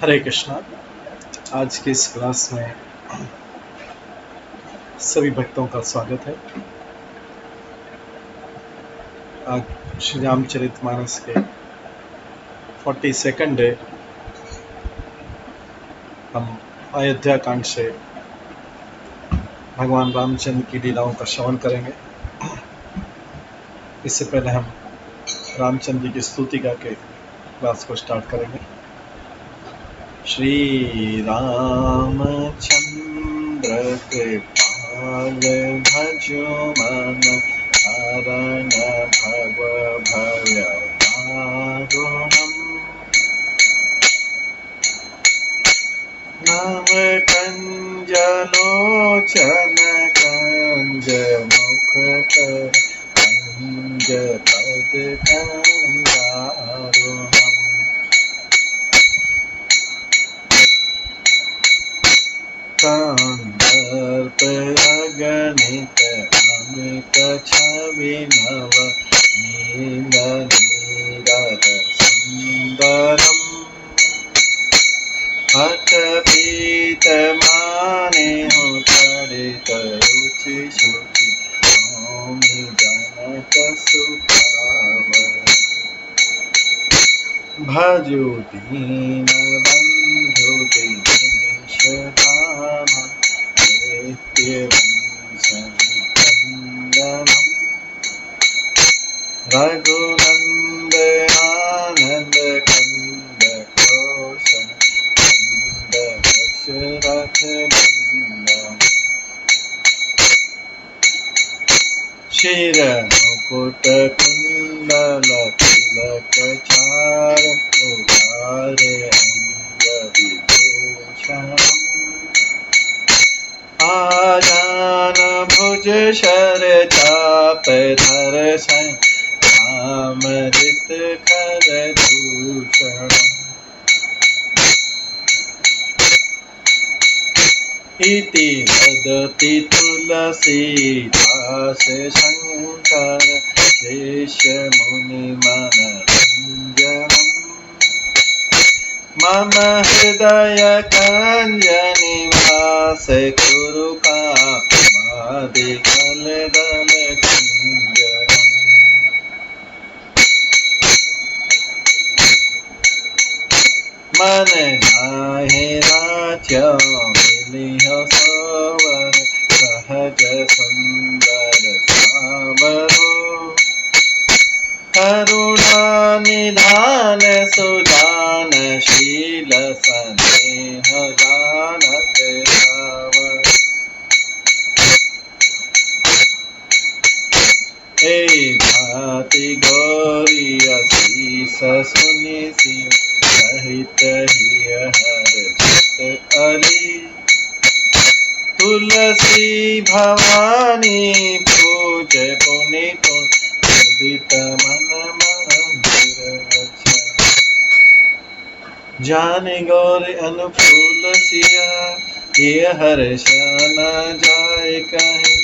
हरे कृष्णा। आज की इस क्लास में सभी भक्तों का स्वागत है। आज श्री रामचरितमानस के 42nd डे हम अयोध्या कांड से भगवान रामचंद्र की लीलाओं का श्रवण करेंगे। इससे पहले हम रामचंद्र जी की स्तुति करके क्लास को स्टार्ट करेंगे। श्री रामचंद्र कृपाल भजो मन हरण भव भय दारुणम् नव कंज लोचन कंज मुख कर कंज पद कंदारुणम् कांदर्प अगणित अमित छवि नव नील नीरद सुंदरम् अटपीत मानेहु तडित रुचि शुचि नौमि जनक सुखावै भजो दीन बंधु दिनेश दान दैत्य वंशनिकंदनम् रघुनंदनानंद कंद घोष कंद दशरथ नंदन शिर मुकुट कुंडल तिलक चार उदारे अंग विभूषणम् आजान भुज शर चाप धर रामदित खर दूषणम् इति वदति तुलसीदास शंकर शेष मुनि मनरंजनम् मम हृदय कंज निवास कुरु कामादिकल दल कुंजरम् मन नाहि राज्य मिलिह सोवर सहज सुंदर सावरो करुणा निधान सुजान शील स्नेह जानत रावण ए भाति गौरी असीस सुनि सिय सहित हिय हर्षित अली तुलसी भवानी पूज पुनि मुदित मन मंदिर अच्छा जाने गौर अनुकूल सिया ये हर्ष न जाय कहीं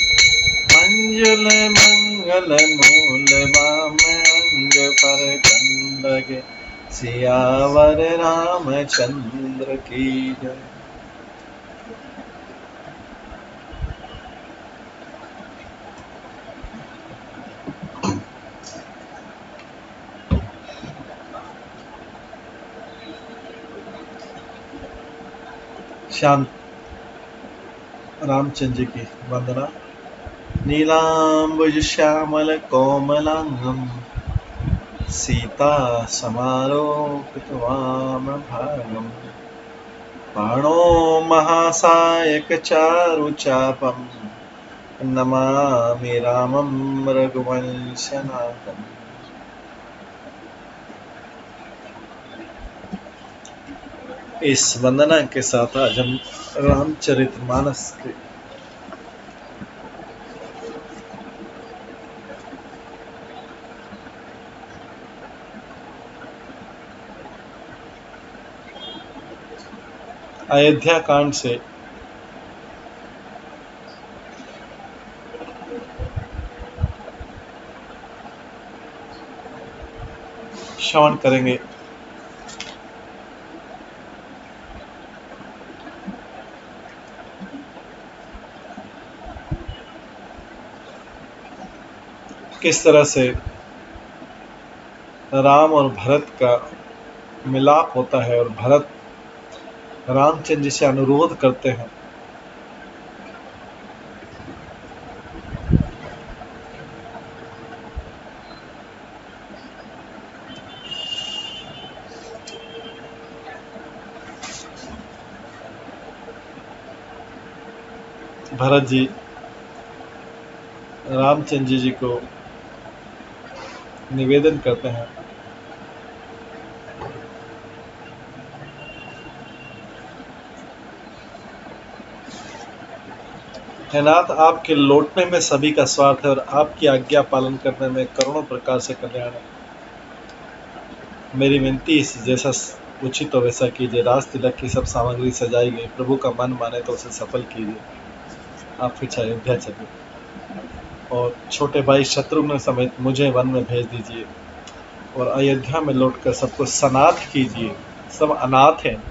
मंजुल मंगल मूल वाम अंग पर कंडगे सियावर रामचंद्र की जय। श्याम रामचंद्र जी की वंदना। नीलांबुज श्यामल कोमलांगम सीता समारोपित वाम भागम बाणो महासायक चारु चापम नमामि रामं रघुवंशनाथम। इस वंदना के साथ आज हम रामचरितमानस के अयोध्या कांड से श्रवण करेंगे। किस तरह से राम और भरत का मिलाप होता है और भरत रामचंद्र जी से अनुरोध करते हैं। भरत जी रामचंद्र जी को निवेदन करते हैं, हे नाथ, आपके लौटने में सभी का स्वार्थ है और आपकी आज्ञा पालन करने में करोड़ों प्रकार से कल्याण है। मेरी विनती इस जैसा उचित हो वैसा कीजिए। राज तिलक की सब सामग्री सजाई गई, प्रभु का मन माने तो उसे सफल कीजिए। आप फिर अयोध्या चलिए और छोटे भाई शत्रुघ्न समेत मुझे वन में भेज दीजिए और अयोध्या में लौटकर सबको सनाथ कीजिए। सब अनाथ हैं।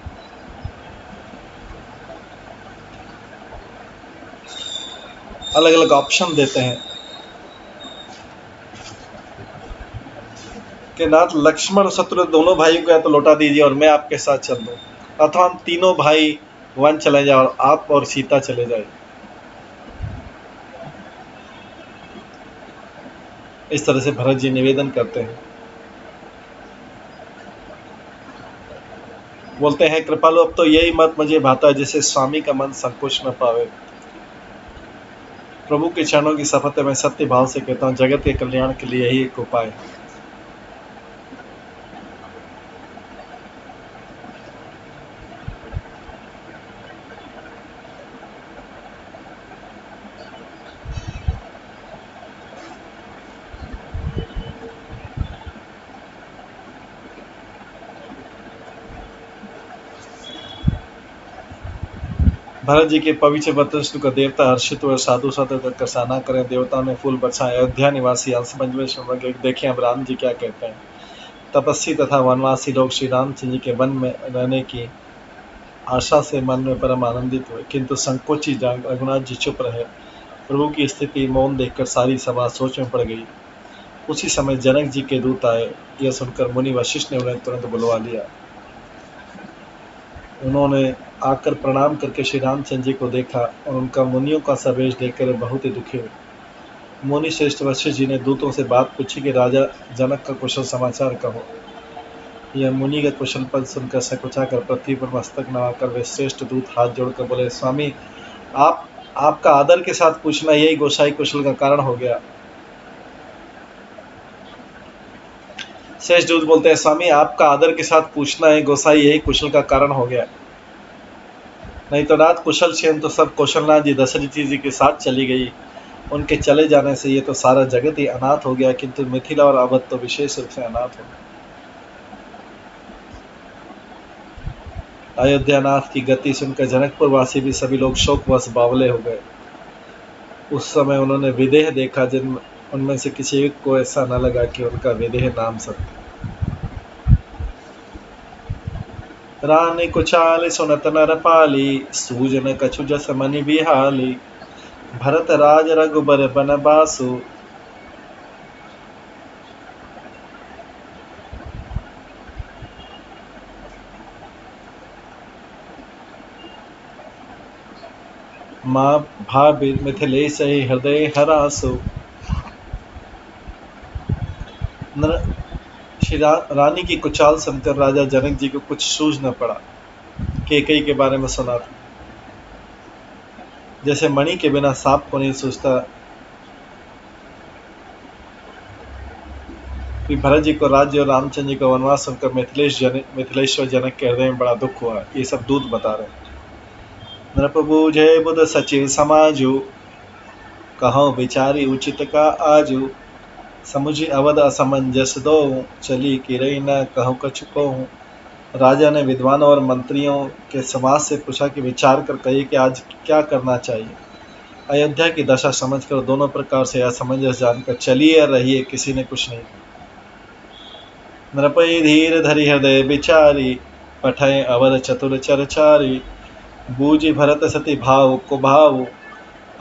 अलग अलग ऑप्शन देते हैं कि नाथ, लक्ष्मण शत्रुघ्न दोनों भाइयों को या तो लौटा दीजिए और मैं आपके साथ चल दूं, अथवा हम तीनों भाई वन चले जाए और आप और सीता चले जाए। इस तरह से भरत जी निवेदन करते हैं। बोलते हैं, कृपालु, अब तो यही मत मुझे भाता है जिसे स्वामी का मन संकोच न पावे। प्रभु के चरणों की शपथ मैं सत्य भाव से कहता हूँ, जगत के कल्याण के लिए यही एक उपाय है। भरत जी के पवित्र वचन का देवता हर्षित हुए, साधु साधु का करसाना करें। देवताओं ने फूल बरसाए। अयोध्या निवासी अंश पंचमेश्वर देखें अब राम जी क्या कहते हैं। तपस्वी तथा वनवासी लोग श्री रामचंद्र जी के वन में रहने की आशा से मन में परम आनंदित हुए, किंतु संकोची रघुनाथ जी चुप रहे। प्रभु की स्थिति मौन देखकर सारी सभा सोच में पड़ गई। उसी समय जनक जी के दूत आए। यह सुनकर मुनि वशिष्ठ ने उन्हें तुरंत बुलवा लिया। उन्होंने आकर प्रणाम करके श्री रामचंद्र जी को देखा और उनका मुनियों का सा वेश देखकर बहुत ही दुखी हुए। मुनि श्रेष्ठ वशिष्ठ जी ने दूतों से बात पूछी कि राजा जनक का कुशल समाचार कहो। यह मुनि का कुशल पद सुनकर सकुचा कर पृथ्वी पर मस्तक नवाकर वे श्रेष्ठ दूत हाथ जोड़कर बोले, स्वामी, आपका आदर के साथ पूछना यही गोसाई कुशल का कारण हो गया। श्रेष्ठ दूत बोलते हैं, स्वामी, आपका आदर के साथ पूछना है गोसाई यही कुशल का कारण हो गया। नहीं तो नाथ, कुशल क्षेम तो सब कौशलनाथ जी दशरथ जी के साथ चली गई। उनके चले जाने से ये तो सारा जगत ही अनाथ हो गया, किंतु मिथिला और अवध तो विशेष रूप से अनाथ हो गया। अयोध्यानाथ की गति सुनकर जनकपुर वासी भी सभी लोग शोकवश बावले हो गए। उस समय उन्होंने विदेह देखा, जिन उनमें से किसी एक को ऐसा न लगा कि उनका विदेह नाम सत्य। रानी कुचाल सुनत नर पाली, सूजन कछु जस मनि बिहाली। भरत राज रघुबर बन बासु, माँ भाभी मिथिलेश हृदय हरासु। रानी की कुचाल सुनकर राजा जनक जी को कुछ सूझ न पड़ा। केकई के बारे में सुना था, जैसे मणि के बिना सांप को नहीं सूझता, कि भरत जी को राज्य और रामचंद्र जी का वनवास सुनकर मिथिलेश्वर जनक के हृदय में बड़ा दुख हुआ। ये सब दूत बता रहे हैं। नृपभु जय बुध सचिव समाजु, कहो विचारी उचित का आजू। समुझी अवध असमंजस दो, चली किरई न कहूँ कछु कहूँ। राजा ने विद्वानों और मंत्रियों के समाज से पूछा कि विचार कर कहिए कि आज क्या करना चाहिए। अयोध्या की दशा समझकर दोनों प्रकार से असमंजस जानकर चलिए या रहिए, किसी ने कुछ नहीं कहा। नृपति धीर धरि हृदय विचारी, पठय अवध चतुर चरचारी। बूझी भरत सती भाव को भाव,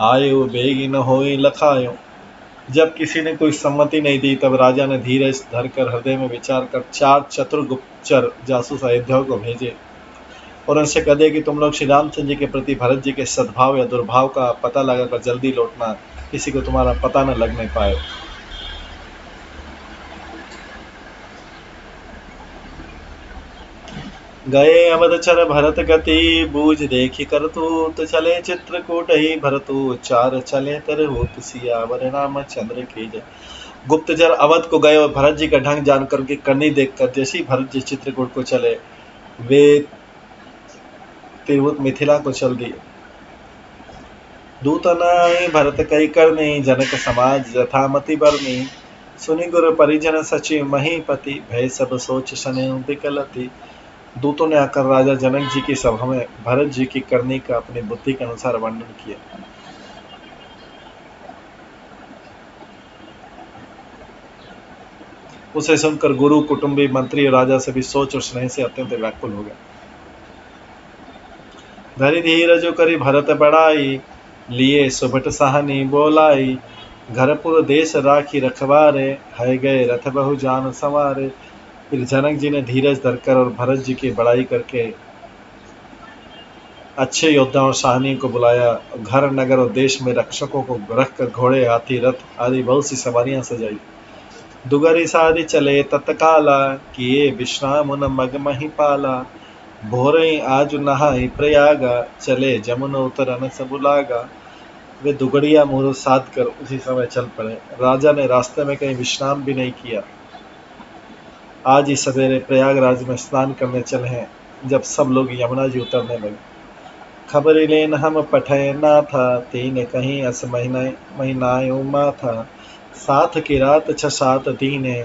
आयो बेगी न होई लखायो। जब किसी ने कोई सम्मति नहीं दी तब राजा ने धीरज धरकर हृदय में विचार कर 4 चतुर गुप्तचर जासूस अयोध्या को भेजे और उनसे कह दिया कि तुम लोग श्री रामचंद्र जी के प्रति भरत जी के सद्भाव या दुर्भाव का पता लगाकर जल्दी लौटना, किसी को तुम्हारा पता न लगने पाए। गए अवधचर भरत गति, बूझ देखी करतूत चले चित्रकूट ही भरतु, चार चले तर होत सियावर रामचंद्र की जय। गुप्तचर अवध को गए और भरत जी का ढंग जानकर के करनी देखकर जैसे ही भरत जी चित्रकूट को चले, वे तिरहुत मिथिला को चल दिए। दूतनाई भरत कई करनी, जनक समाज यथामति बरनी, सुनि गुरु परिजन सचिव महीपति, भय सब सोच सने विकलति। दूतों ने आकर राजा जनक जी की सभा में भरत जी की करनी का अपनी बुद्धि के अनुसार वर्णन किया। उसे सुनकर गुरु, कुटुंबी, मंत्री और राजा सभी सोच और स्नेह से अत्यंत व्याकुल हो गए। धरि धीरज करी भरत बड़ाई, लिए सुभट सहानी बोलाई, घरपुर देश राखी रखवारे, है गए रथ बहु जान सवारे। फिर जनक जी ने धीरज धरकर और भरत जी की बड़ाई करके अच्छे योद्धा और सहानी को बुलाया। घर, नगर और देश में रक्षकों को रखकर घोड़े, हाथी, रथ आदि बहुत सी सवारियां सजाई। दुगरी सारी चले तत्काला, किए विश्राम उन मग मही पाला, भोरे आज नहाई प्रयागा, चले जमुन उतरन सब लागा। वे दुगड़िया मुहूर्त साध कर उसी समय चल पड़े। राजा ने रास्ते में कहीं विश्राम भी नहीं किया। आज ही सवेरे प्रयागराज में स्नान करने चले हैं, जब सब लोग यमुना जी उतरने लगे। खबर लेन हम पठय ना था, तीन कहीं अस महीनायो माथा, साथ की रात 6-7 दीने,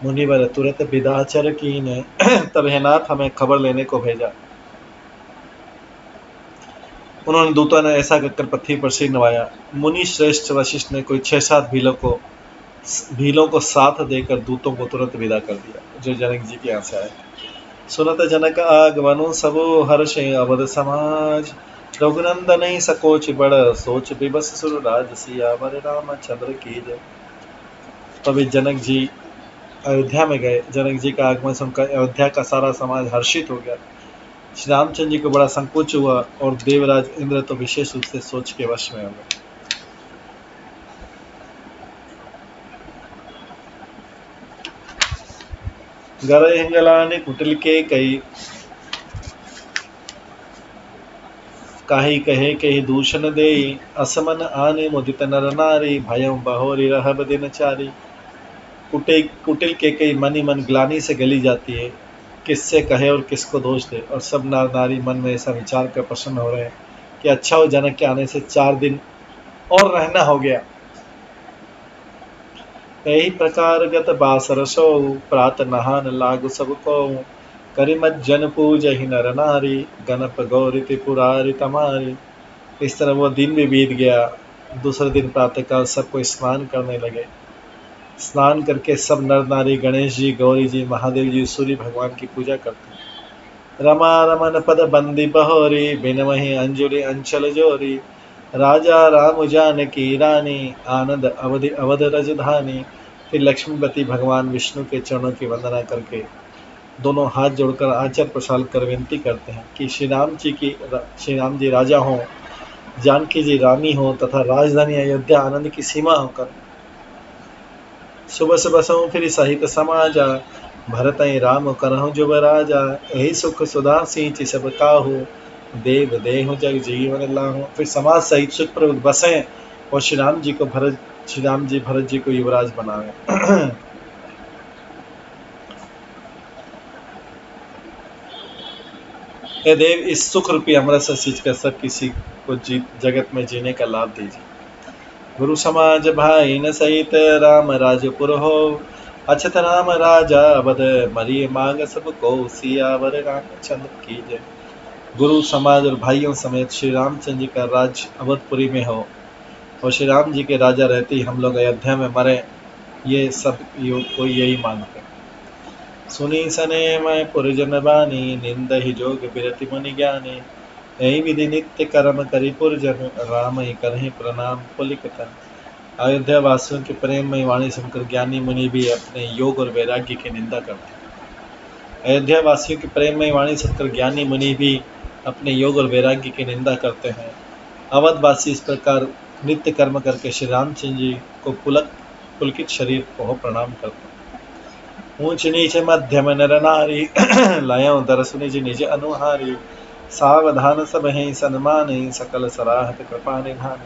मुनिवर तुरंत विदाचर कीने। तब हे नाथ हमें खबर लेने को भेजा। उन्होंने दूतों ने ऐसा कहकर पृथ्वी पर सिर नवाया। मुनि श्रेष्ठ वशिष्ठ ने कोई 6-7 भीलों को साथ देकर दूतों को तुरंत विदा कर दिया, जो जनक जी के यहाँ से आए। सुनत जनक आगमनु सबो हर्ष अवध समाज, रघुनंदन सकोच बड़, सोच विबस सुरराज, सियावर रामचंद्र की जय। तभी जनक जी अयोध्या में गए। जनक जी का आगमन सुनकर अयोध्या का सारा समाज हर्षित हो गया। श्री रामचंद्र जी को बड़ा संकोच हुआ और देवराज इंद्र तो विशेष रूप से सोच के वश में हो गए। गरय हिंगलाने कुटिल के कई, काही कहे कही दूषण देई, असमन आने मुदित नर नारी, भयं बहोरी रहब दिनचारी। कुटिल के कई मन ही मन ग्लानि से गली जाती है, किससे कहे और किसको दोष दे। और सब नर नारी मन में ऐसा विचार कर प्रसन्न हो रहे हैं कि अच्छा हो, जनक के आने से 4 दिन और रहना हो गया। यही प्रकार गत बासर सो, प्रात नहान लागु सबको, करिमत जन पूजहि नर नारी, गणप गौरी त्रिपुरारी तमारी। इस तरह वो दिन भी बीत गया। दूसरे दिन प्रातःकाल सब कोई स्नान करने लगे। स्नान करके सब नर नारी गणेश जी, गौरी जी, महादेव जी, सूर्य भगवान की पूजा करते हैं। रमा रमन पद बंदी बहोरी, बिनमहि अंजुलि अंचल जोरी, राजा राम जानकी रानी, आनंद अवधि अवध रजधानी। फिर लक्ष्मीपति भगवान विष्णु के चरणों की वंदना करके दोनों हाथ जोड़कर आचर प्रसार कर विनती करते हैं कि श्री राम जी राजा हों, जानकी जी रानी हो तथा राजधानी अयोध्या आनंद की सीमा होकर। सुबह बसऊँ फिर सहित समाजा, भरत राम करहु जुब राजा, यही सुख सुधा सिंच सब काहू, देव देहु जग जीवन लाहू। फिर समाज सहित सुख पर बसें और श्री राम जी भरत जी को युवराज बनावे। हे देव, इस सुख रूपी अमृत से सींचकर सब किसी को जगत में जीने का लाभ दीजिए। गुरु समाज भाई न सहित राम राजपुर हो, अछत राम राजा अवध, मरिय मांग सबको, सियावर रामचंद्र की जय। गुरु समाज और भाइयों समेत श्री रामचंद्र जी का राज अवधपुरी में हो और श्री राम जी के राजा रहते ही हम लोग अयोध्या में मरे, ये सब कोई यही मांगते हैं। सुनी सने मैं पुरजन बानी, निंद ही जोग बिरति मुनि ज्ञानी, यही विधि नित्य कर्म करी पुरजन, राम ही करहि प्रणाम पुलिक तन। अयोध्या वासियों के प्रेम में वाणी सुनकर ज्ञानी मुनि भी अपने योग और वैराग्य की निंदा करते हैं। अयोध्या वासियों के प्रेम में वाणी सुनकर ज्ञानी मुनि भी अपने योग और वैराग्य की निंदा करते हैं। अवधवासी इस प्रकार नित्य कर्म करके श्री रामचंद्र जी को पुलकित शरीर को प्रणाम करते हैं। ऊंच नीच मध्यम नर नारी लायो दरस निज निज अनुहारी सावधान सब हैं सन्मान सकल सराहत कृपा निधान।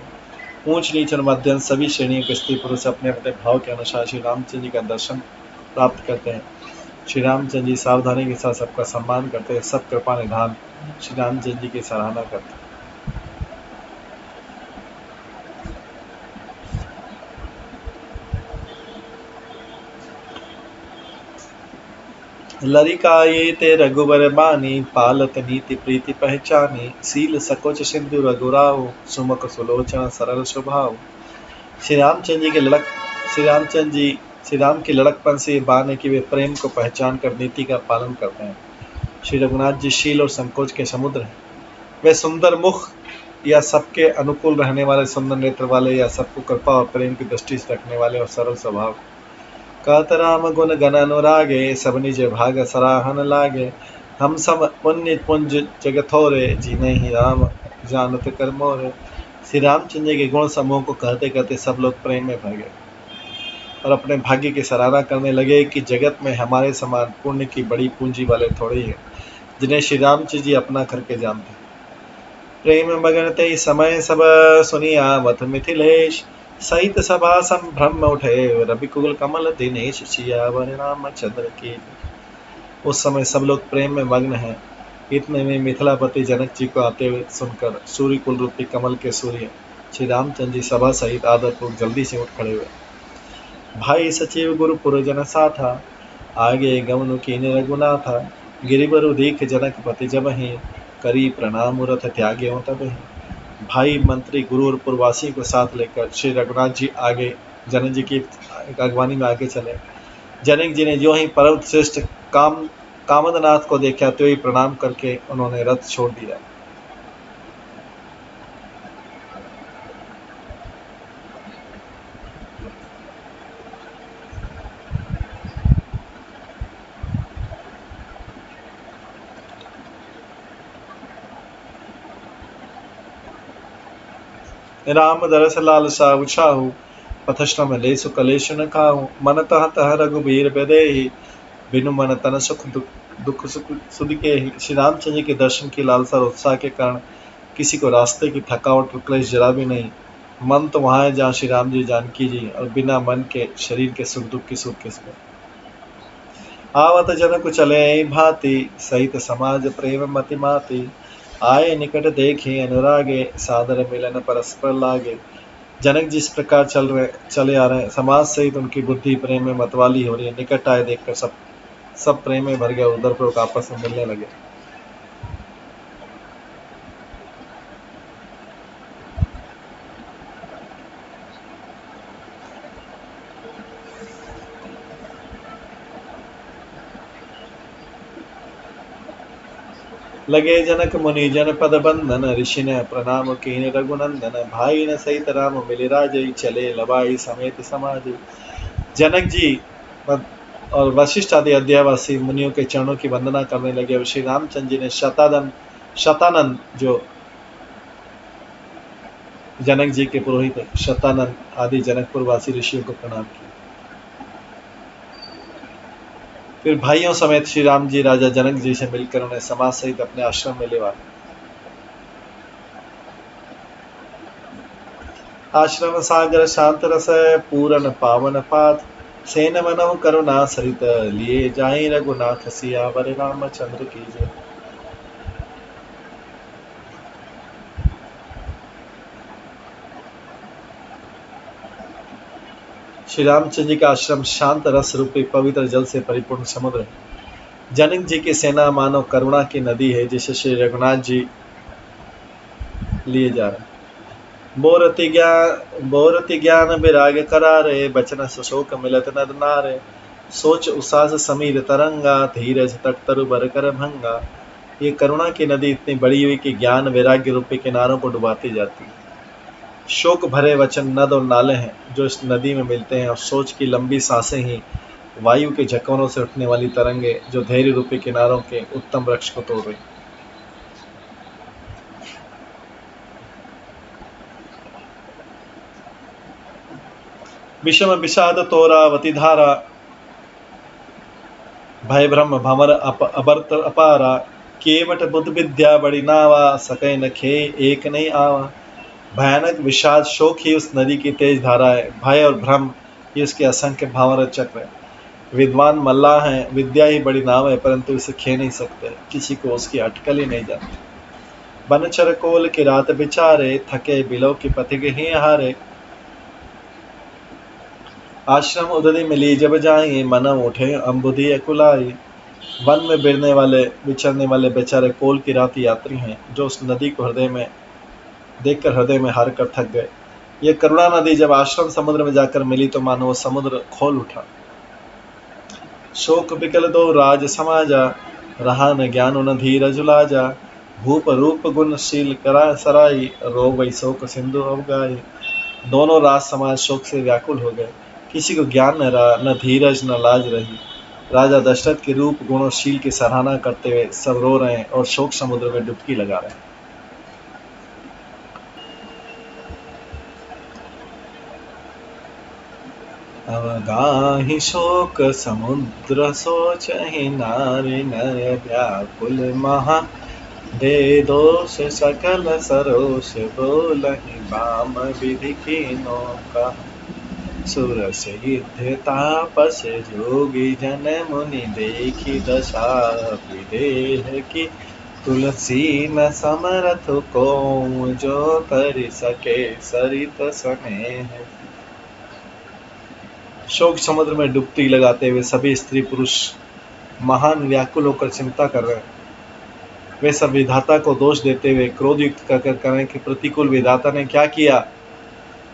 ऊंच नीच और मध्यम सभी श्रेणियों के स्त्री पुरुष अपने अपने भाव के अनुसार श्री रामचंद्र जी का दर्शन प्राप्त करते हैं। श्री रामचंद्र जी सावधानी के साथ सबका सम्मान करते हैं, सब कृपा निधान श्री रामचंद्र जी की सराहना करते हैं। लरिकाये ते रघुबर बानी पालत नीति प्रीति पहचानी सील सकोच सिंधु रघुराव सुमुख सुलोचन सरल स्वभाव। श्री राम के लड़कपन से बाने की वे प्रेम को पहचान कर नीति का पालन करते हैं। श्री रघुनाथ जी शील और संकोच के समुद्र हैं। वे सुंदर मुख या सबके अनुकूल रहने वाले, सुंदर नेत्र वाले या सबको कृपा और प्रेम की दृष्टि से रखने वाले और सरल स्वभाव। कहत राम गुण गण अनुरागे सब निज भाग सराहन लागे। हम सब पुण्य पुंज जगथोरे जीने ही राम जानत कर मोरे। श्री रामचंद्र के गुण समूह को कहते कहते सब लोग प्रेम में भर गए और अपने भाग्य की सराहना करने लगे कि जगत में हमारे समान पुण्य की बड़ी पूंजी वाले थोड़े ही हैं जिन्हें श्री रामचंद्र जी अपना करके जानते। प्रेम मगन ते समय सब सुनिया मत मिथिलेश सहित सभा संभ्रम उठे रविकुल कमल दिनेश सियावर रामचंद्र की। उस समय सब लोग प्रेम में मग्न हैं। इतने में मिथिलापति जनक जी को आते हुए सुनकर सूर्य कुल रूपी कमल के सूर्य श्री रामचंद्र जी सभा सहित आदरपूर्वक जल्दी से उठ खड़े हुए। भाई सचिव गुरु पुरजन साथा आगे गमनु कीन रघुनाथा। गिरिबरु दीख जनक पति जब ही करी प्रणाम रथ त्यागे हो तब ही। भाई मंत्री गुरु और पुरवासी को साथ लेकर श्री रघुनाथ जी आगे जनक जी की अगवानी में आगे चले। जनक जी ने जो ही परम श्रेष्ठ कामदनाथ को देखा तो ही प्रणाम करके उन्होंने रथ छोड़ दिया। राम दरस लालसा उछाहु पथश्रम लेसु कलेश न खाहु। मन तह तह रघुबीर बेदेहि बिनु मन तन सुख दुख सुध के ही। श्री रामचंद्र के दर्शन की लालसा और उत्साह के कारण किसी को रास्ते की थकावट और क्लेश जरा भी नहीं। मन तो वहाँ है जहाँ श्री राम जी जानकी जी और बिना मन के शरीर के सुख दुख की सुख किसमें। आवत जनक चले भांति सहित समाज प्रेम मति माति। आए निकट देखे अनुरागे सादर मिलन परस्पर लागे। जनक जिस प्रकार चले आ रहे हैं, समाज सहित उनकी बुद्धि प्रेम में मतवाली हो रही है। निकट आए देखकर सब प्रेम में भर गए, उधर पर आपस में मिलने लगे। लगे जनक मुनि जन पद बंधन ऋषि ने प्रणाम कीन रघुनंदन। भाई न सहित राम मिले राजई चले लबाई समेत समाज। जनक जी और वशिष्ठ आदि अध्यावासी मुनियों के चरणों की वंदना करने लगे और श्री रामचंद्र जी ने शतानंद जो जनक जी के पुरोहित शतानंद आदि जनकपुर वासी ऋषियों को प्रणाम किया। फिर भाइयों समेत श्री राम जी राजा जनक जी से मिलकर उन्हें समाज सहित अपने आश्रम में ले आए। आश्रम सागर शांत रस पूरन पावन पात सेन मनहु करुणा सरित लिए जाई रघुनाथ सियावर रामचंद्र की जय। श्री रामचंद्र जी का आश्रम शांत रस रूपी पवित्र जल से परिपूर्ण समुद्र है। जनक जी की सेना मानो करुणा की नदी है जिसे श्री रघुनाथ जी लिए जा रहे हैं। बोरति ज्ञान विराग करारे बचन शोक मिलत नद नारे। सोच उसास समीर तरंगा धीरज तक तरु बर कर भंगा। ये करुणा की नदी इतनी बड़ी हुई कि ज्ञान वैराग्य रूपी किनारों को डुबाती जाती है। शोक भरे वचन नद और नाले हैं जो इस नदी में मिलते हैं, और सोच की लंबी सांसें ही वायु के झकोरों से उठने वाली तरंगे जो धैर्य रूपी किनारों के उत्तम वृक्ष को तोड़ रही। विषम विषाद तोरावती धारा, भय ब्रह्म भमर अबर्त अपारा, केवट बुद्ध विद्या बड़ी नावा, सके न खे एक नहीं आवा। भयानक विषाद शोक ही उस नदी की तेज धारा है, भय और भ्रम ही उसके असंख्य भावर चक्र है। विद्वान मल्लाह हैं, विद्या ही बड़ी नाव है, परंतु इसे खे नहीं सकते, किसी को उसकी अटकल ही नहीं जाती। बनचर कोल की रात बिचारे, थके बिलो की पथिक ही हारे। आश्रम उदरी मिली जब जाई, मन उठे अम्बुधि अकुलाई। वन में बिरने वाले विचरने वाले बेचारे कोल की रात यात्री हैं, जो उस नदी को हृदय में देखकर हृदय में हार कर थक गए। ये करुणा नदी जब आश्रम समुद्र में जाकर मिली तो मानो वो समुद्र खोल उठा। शोक बिकल दो राज समाजा, रहा न ज्ञान न धीरज लाजा। भूप रूप गुणशील करा सराई, रो वही शोक सिंधु अवगाई। दोनों राज समाज शोक से व्याकुल हो गए, किसी को ज्ञान न रहा, न धीरज न लाज रही। राजा दशरथ के रूप गुणशील की सराहना करते हुए सब रो रहे हैं और शोक समुद्र में डुबकी लगा रहे हैं। अवगाहि शोक समुद्र सोचहि, नारी नय व्याकुल महा। दे दोष सकल सरोष, बोलहि बाम विधि की नौका। सुर सिद्ध तापस जोगी, जन मुनि देखी दशा। विदेह की तुलसी न समरथ को, जो तरि सके सरित स्नेह। शोक समुद्र में डुबकी लगाते हुए सभी स्त्री पुरुष महान व्याकुल होकर चिंता कर रहे हैं। वे सब विधाता को दोष देते हुए क्रोध युक्त कर करें कि प्रतिकूल विधाता ने क्या किया।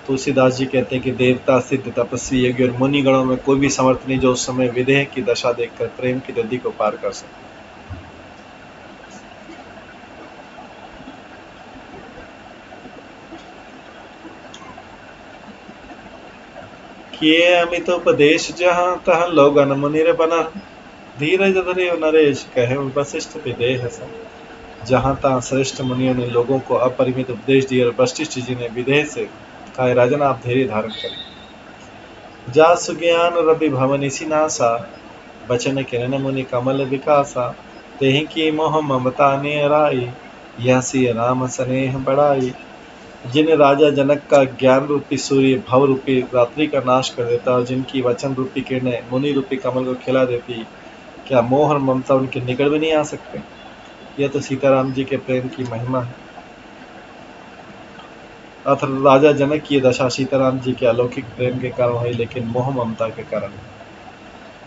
तुलसीदास जी कहते हैं कि देवता सिद्ध तपस्वी यज्ञ और मुनिगणों में कोई भी समर्थ नहीं जो उस समय विदेह की दशा देखकर प्रेम की नदी को पार कर सके। किए अमित उपदेश जहाँ तहाँ लोगन मुनिर बना। धीरज धरे नरेश कहे वशिष्ठ विदेह सा। जहाँ तहाँ श्रेष्ठ मुनियों ने लोगों को अपरिमित उपदेश दिए और वशिष्ठ जी ने विदेह से कहा, राजन आप धैर्य धारण करें। जा सुज्ञान रवि भवन इसी नासा, बचन किरण मुनि कमल विकासा। तेहि की मोह ममता निराई, यह सी राम स्नेह बढ़ाई। जिन राजा जनक का ज्ञान रूपी सूर्य भव रूपी रात्रि का नाश कर देता और जिनकी वचन रूपी किरणें मुनि रूपी कमल को खिला देती, क्या मोह और ममता उनके निकट भी नहीं आ सकते। यह तो सीताराम जी के प्रेम की महिमा है। अथ राजा जनक की दशा सीताराम जी के अलौकिक प्रेम के कारण हुई, लेकिन मोह ममता के कारण।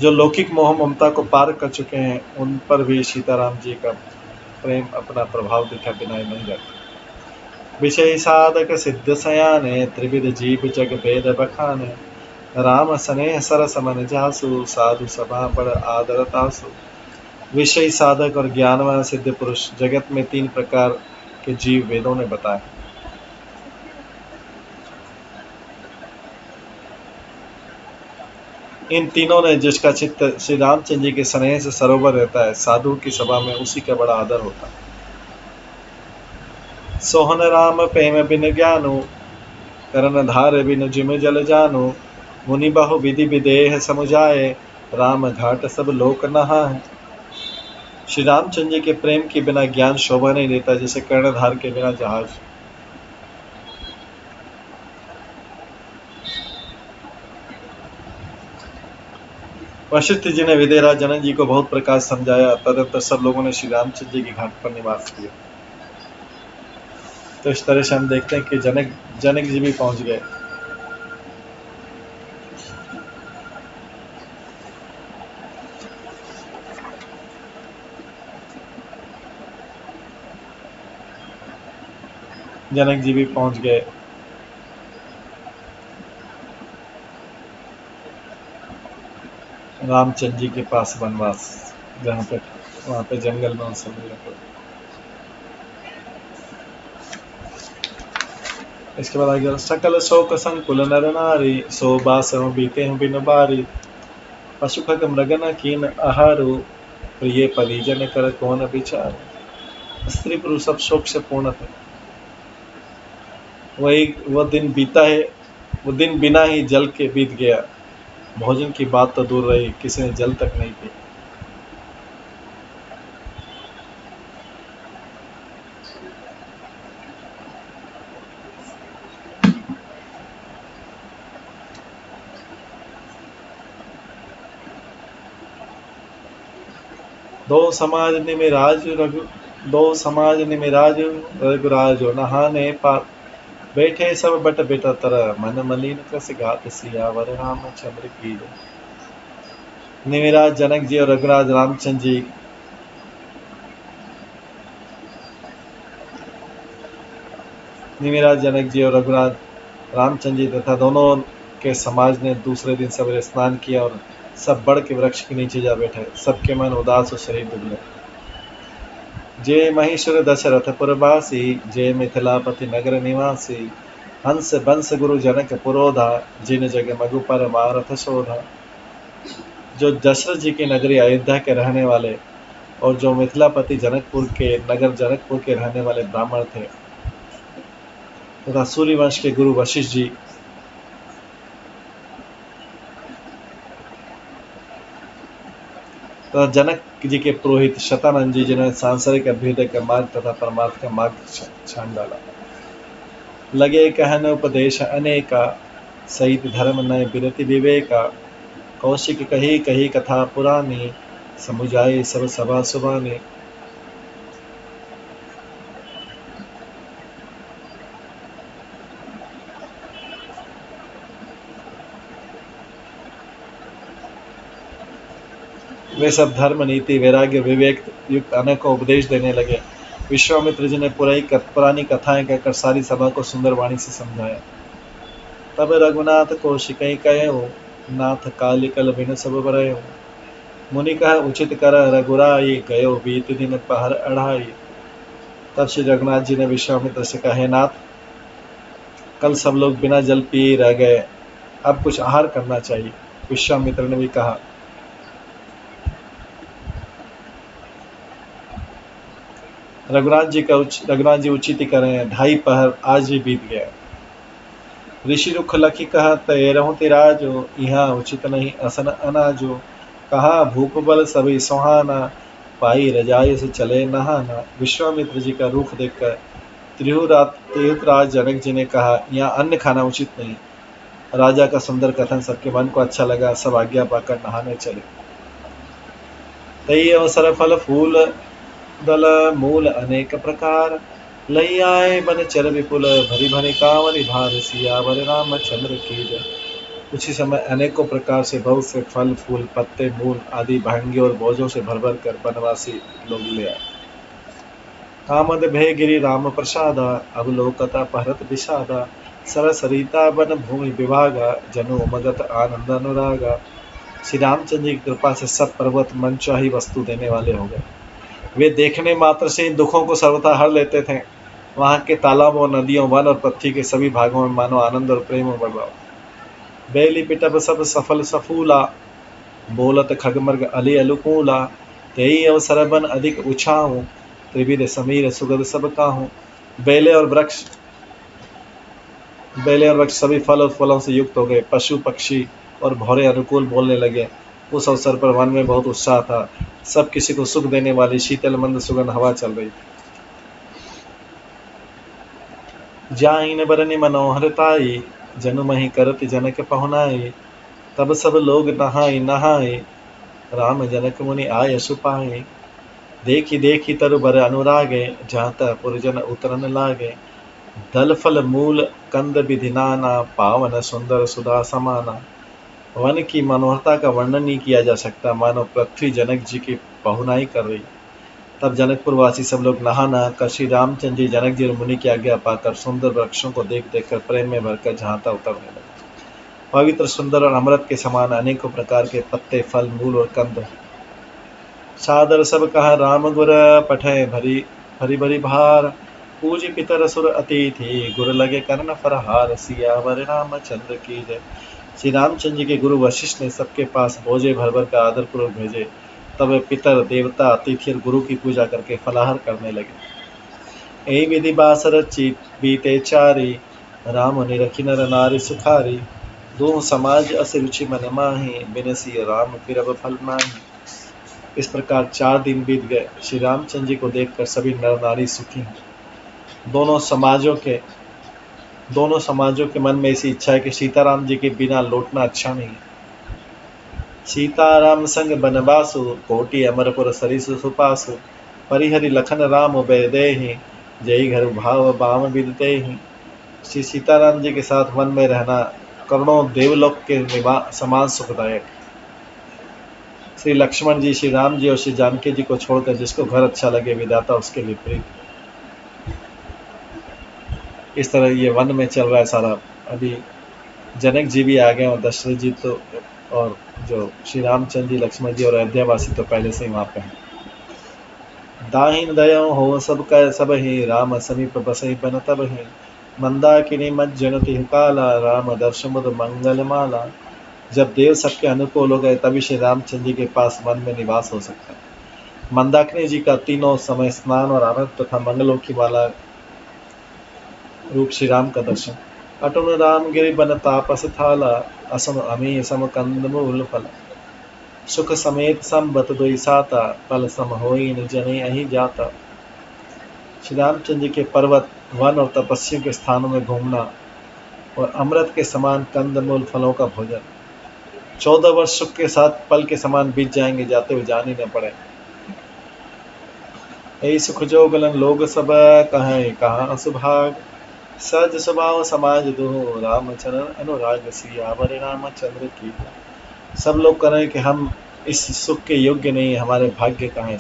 जो लौकिक मोह ममता को पार कर चुके हैं उन पर भी सीताराम जी का प्रेम अपना प्रभाव दिखा बिना नहीं जाता। विषय साधक सिद्ध सयाने, त्रिविध जीव जग भेद बखाने। राम स्नेह सरस मन जासु, साधु सभा बड़ आदर तासु। विषय साधक और ज्ञानवान सिद्ध पुरुष जगत में 3 प्रकार के जीव वेदों ने बताए। इन तीनों ने जिसका चित्त श्री रामचंद्र जी के स्नेह से सरोवर रहता है, साधु की सभा में उसी का बड़ा आदर होता है। सोहन राम प्रेम बिन ज्ञानु, करण धार बिन जिम जल जानु। मुनि बहु विधि विदेह समुझाए, राम घाट सब लोक नहाए। श्री रामचंद्र जी के प्रेम के बिना ज्ञान शोभा नहीं देता, जैसे कर्णधार के बिना जहाज। वशिष्ठ जी ने विदेहराज जनक जी को बहुत प्रकार समझाया। तदंतर सब लोगों ने श्री रामचंद्र जी के घाट पर निवास किया। तो इस तरह से हम देखते हैं कि जनक जी भी पहुंच गए। जनक जी भी पहुंच गए। रामचंद्र जी के पास वनवास, जहाँ पे वहाँ पे जंगल में उनसे मिलने को। इसके बाद आगे सकल शोक संकुल नर नारी, सो बासों बीते हैं बिन बारी। पशु खग मृगन कीन आहारो, प्रिय परिजन कर कौन विचार। स्त्री पुरुष सब शोक से पूर्ण थे। वह दिन बीता है, वो दिन बिना ही जल के बीत गया। भोजन की बात तो दूर रही, किसी ने जल तक नहीं पी। दो समाज निमिराज रघुराज नहाने पार। बैठे सब बट बेटा तरह, मन मलिन कस गात सियावर रामचंद्र की जय। निमिराज जनक जी और रघुराज रामचंद्र जी निमिराज जनक जी और रघुराज रामचंद्र जी तथा दोनों के समाज ने दूसरे दिन सवेरे स्नान किया और सब बड़ के वृक्ष के नीचे जा बैठे। सबके मन उदास और शरीर दुबले। जय महेश्वर दशरथ पुरवासी, जय मिथिलापति नगर निवासी। हंस बंस गुरु जनक पुरोधा, जिन जग मगु पर मारथ शोधा। जो दशरथ जी की नगरी अयोध्या के रहने वाले और जो मिथिलापति जनकपुर के नगर जनकपुर के रहने वाले ब्राह्मण थे तथा सूर्यवंश के गुरु वशिष्ठ जी तथा जनक जी के पुरोहित शतानंद जी, जिन्होंने सांसारिक अभ्युदय का मार्ग तथा परमार्थ का मार्ग छान डाला। लगे कहन उपदेश अनेका, सहित धर्म नय बिरति विवेका। कौशिक कही कही कथा पुरानी, समुझाए सब सभा सुबानी। वे सब धर्म नीति वैराग्य विवेक युक्त अनेकों उपदेश देने लगे। विश्वामित्र जी ने पुरानी कथाएं कहकर सारी सभा को सुंदर वाणी से समझाया। तब रघुनाथ कौशिक कहो, नाथ कालिकल बिन सब बरयो। मुनि कह उचित कर रघुराई, गयो बीत दिन पहर अढ़ाई। तब श्री रघुनाथ जी ने विश्वामित्र से कहा, नाथ कल सब लोग बिना जल पिए रह गए, अब कुछ आहार करना चाहिए। विश्वामित्र ने भी कहा, रघुनाथ जी उचित ही करें, 2.5 पहर आज ही बीत गया। ऋषि रुख लखी कहा, तय रहूं तिराजो, यहाँ उचित नहीं असन अनाजो। कहा भूप बल सभी सुहाना, पाई रजाई से चले नहाना। विश्वामित्र जी का रुख देखकर त्रिहुतराज जनक जी ने कहा, यहाँ अन्न खाना उचित नहीं। राजा का सुंदर कथन सबके मन को अच्छा लगा। सब आज्ञा पाकर नहाने चले। तई अवसर फल फूल दल मूल अनेक प्रकार, लई आए बन चर विपुल, भरी भरी कांवरी भार। सियावर रामचंद्र की जय। उसी समय अनेकों प्रकार से बहुत से फल फूल पत्ते मूल आदि भांगे और बोझों से भर भर कर बनवासी लोग ले आए। कामद भय गिरी राम प्रसादा, अवलोकता पहरत विषादा। सरसरिता बन भूमि विभागा, जनु उमगत आनंद अनुरागा। श्री रामचंद्र जी की कृपा से सब पर्वत मनचाही वस्तु देने वाले हो गए। वे देखने मात्र से इन दुखों को सर्वथा हर लेते थे। वहां के तालाबों नदियों वन और पृथ्वी के सभी भागों में मानो आनंद और प्रेम बढ़ रहा। बेली पिटब सब सफल सफूला, बोलत खगमर्ग अली अलुकूला। तेई अवसर बन अधिक उछाऊं, त्रिविध समीर सुगध सब काहूं। बेले और वृक्ष सभी फल और फलों से युक्त हो गए। पशु पक्षी और भौरे अनुकूल बोलने लगे। उस अवसर पर वन में बहुत उत्साह था। सब किसी को सुख देने वाली शीतल मंद सुगंध हवा चल रही थी। जाइन बरनि मनोहरताई, जनु मही करत जनक पहुनाई। तब सब लोग नहाई नहाई, राम जनक मुनि आय सुपाई। देखी देखी तरु बर अनुरागे, जाता पुरजन उतरन लागे। दल फल मूल कंद विधि नाना, पावन सुंदर सुधा समाना। वन की मनोहरता का वर्णन नहीं किया जा सकता, मानो पृथ्वी जनक जी की पहुनाई कर रही। तब जनकपुर वासी सब लोग नहा नहा कर श्री रामचंद्र जी जनक जी और मुनि की आज्ञा पाकर सुंदर वृक्षों को देख देख कर प्रेम में भरकर झांता उतरने लगे। पवित्र सुंदर और अमृत के समान अनेकों प्रकार के पत्ते फल मूल और कंद। सादर सब कहा राम गुर, पठे भरी भरी भार। पूज पितर असुर अतिथि गुरु लगे कर्ण फरहार सियावर रामचंद्र की जय। श्री रामचंद्र जी के गुरु वशिष्ठ ने सबके पास बोझे भर भर का आदर पूर्वक भेजे। तब वे पितर देवता अतिथि और गुरु की पूजा करके फलाहार करने लगे। यही विधि बासर बीते चारी राम निरखी नर नारी सुखारी। दो समाज अस रुचि मन माही बिनसी राम फिर अब फल माही। इस प्रकार 4 दिन बीत गए। श्री रामचंद्र जी को देखकर सभी नर नारी सुखी हैं। दोनों समाजों के मन में ऐसी इच्छा है कि सीताराम जी के बिना लौटना अच्छा नहीं है। सीताराम संग बनवासु कोटि अमरपुर सरिसु सुपासु। परिहरि लखन राम उबैदेहि जय घर भाव बाम विदतेहि। श्री सीताराम जी के साथ वन में रहना करोड़ों देवलोक के समान सुखदायक। श्री लक्ष्मण जी, श्री राम जी और श्री जानकी जी को छोड़कर जिसको घर अच्छा लगे विधाता उसके विपरीत। इस तरह ये वन में चल रहा है सारा। अभी जनक जी भी आ गए और दशरथ जी तो, और जो श्री रामचंद्र जी, लक्ष्मण जी और अयोध्यावासी तो पहले से ही वहां पे हैं। दाहिन दया हो सब कह सब ही राम समीप बसई बन तब ही। मंदाकिनी मत जनति काला राम दर्शन मुद मंगल माला। जब देव सबके अनुकूल हो गए तभी श्री रामचंद्र जी के पास वन में निवास हो सकता है। मंदाकिनी जी का तीनों समय स्नान और आनंद तथा मंगलों की माला रूप श्री राम का दर्शन। अटुन राम गिरि बन तापस थाला असम अमी सम कंद मूल फल। सुख समेत संबत दोई साता पल सम होई न जने अहि जाता। श्री रामचंद्र जी के पर्वत, वन और तपस्या के स्थानों में घूमना और अमृत के समान कंद मूल फलों का भोजन। 14 वर्ष सुख के साथ पल के समान बीत जाएंगे, जाते हुए जान ही न पड़े। यही सुख जो गलन लोग सब कहें कहाँ सुभाग। सज स्वभाव समाज दो रामचरण अनुराग सियावर रामचंद्र की। सब लोग कह रहे हैं कि हम इस सुख के योग्य नहीं, हमारे भाग्य कहाँ है।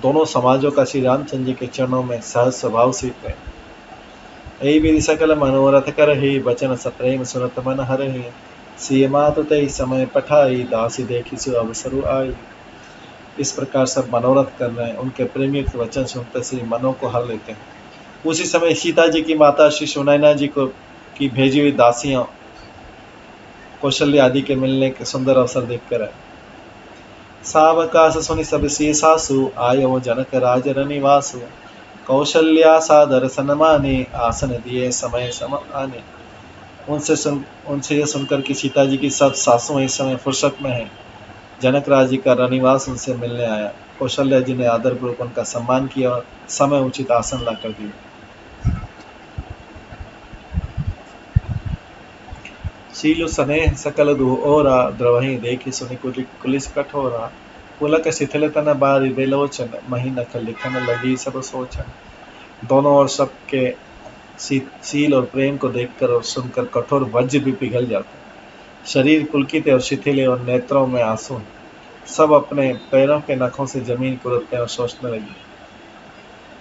दोनों समाजों का श्री रामचंद्र जी के चरणों में सहज स्वभाव सीख रहे। यही विधि सकल मनोरथ कर ही वचन सप्रेम सुनत मन हर ही। सीमा तो तय समय पठाई दासी देखी सु अवसरु आई। इस प्रकार सब मनोरथ कर रहे हैं। उनके प्रेमयुक्त वचन सुनते से मनों को हर लेते हैं। उसी समय सीता जी की माता श्री सुनैना जी को की भेजी हुई दासियां कौशल्य आदि के मिलने के सुंदर अवसर देखकर आए। सावकाश सुनि सब सी सासु आयो जनक राज रनिवासु। कौशल्या सा दर्शन माने आसन दिए समय सम आने। उनसे यह सुनकर कि सीता जी की सब सासुएं इस समय फुर्सत में हैं। जनक राज जी का रनिवास उनसे मिलने आया। कौशल्या जी ने आदरपूर्वक उनका सम्मान किया और समय उचित आसन ला कर दिया। शील स्नेह सकल दुह ओरा द्रवहि देखि सुनि कुलिस कठोरा। पुलक शिथिल तन बारी बेलोचन मही नख लिखन लगी सब सोचन। दोनों ओर सबके सील और प्रेम को देखकर और सुनकर कठोर वज्र भी पिघल जाते हैं। शरीर पुलकित और शिथिल और नेत्रों में आंसू। सब अपने पैरों के नखों से जमीन कुरतते और सोचने लगे।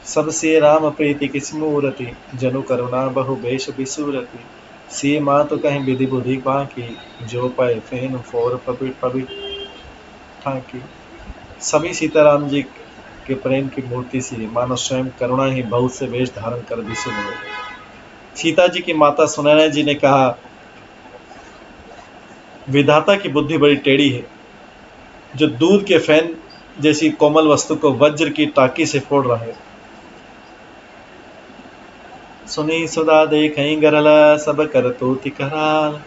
सबसे राम प्रीति किस मूरति जनु करुणा बहु बेश बिसूरति। सी माँ तो कहीं विधि बुद्धि बाकी जो पाए फेन फोर पबि ठाकी। सभी सीताराम जी के प्रेम की मूर्ति सी मानो स्वयं करुणा ही बहुत से वेश धारण कर विसुर हो। सीता जी की माता सुनैना जी ने कहा, विधाता की बुद्धि बड़ी टेढ़ी है, जो दूध के फैन जैसी कोमल वस्तु को वज्र की टाकी से फोड़ रहा है। सुनी सुधा देखई गरला सब कर तोति कराल।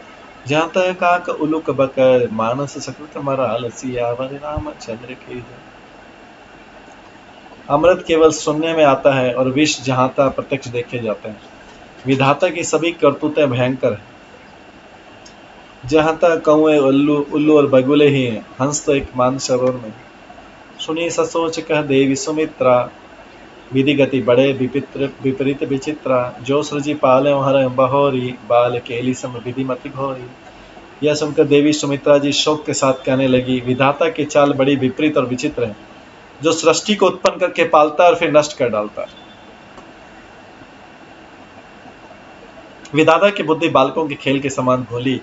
जात काक उलुक बकर मानस सकृत मराल सियावर रामचंद्र की जय। अमृत केवल सुनने में आता है और विष जहां प्रत्यक्ष देखे जाते हैं। विधाता की सभी करतूतें भयंकर हैं। जहां तक कौए उल्लू और बगुले ही हैं, हंस तो एक मानसरोवर में। सुनी ससोच कह देवी सुमित्रा विधि गति बड़े विपरीत विचित्रा। जो सृजी पाले हर बहोरी बाल केली सम विधि मति घोरी। यह सुनकर देवी सुमित्रा जी शोक के साथ कहने लगी, विधाता की चाल बड़ी विपरीत और विचित्र है, जो सृष्टि को उत्पन्न करके पालता है और फिर नष्ट कर डालता है। विधाता की बुद्धि बालकों के खेल के समान भोली।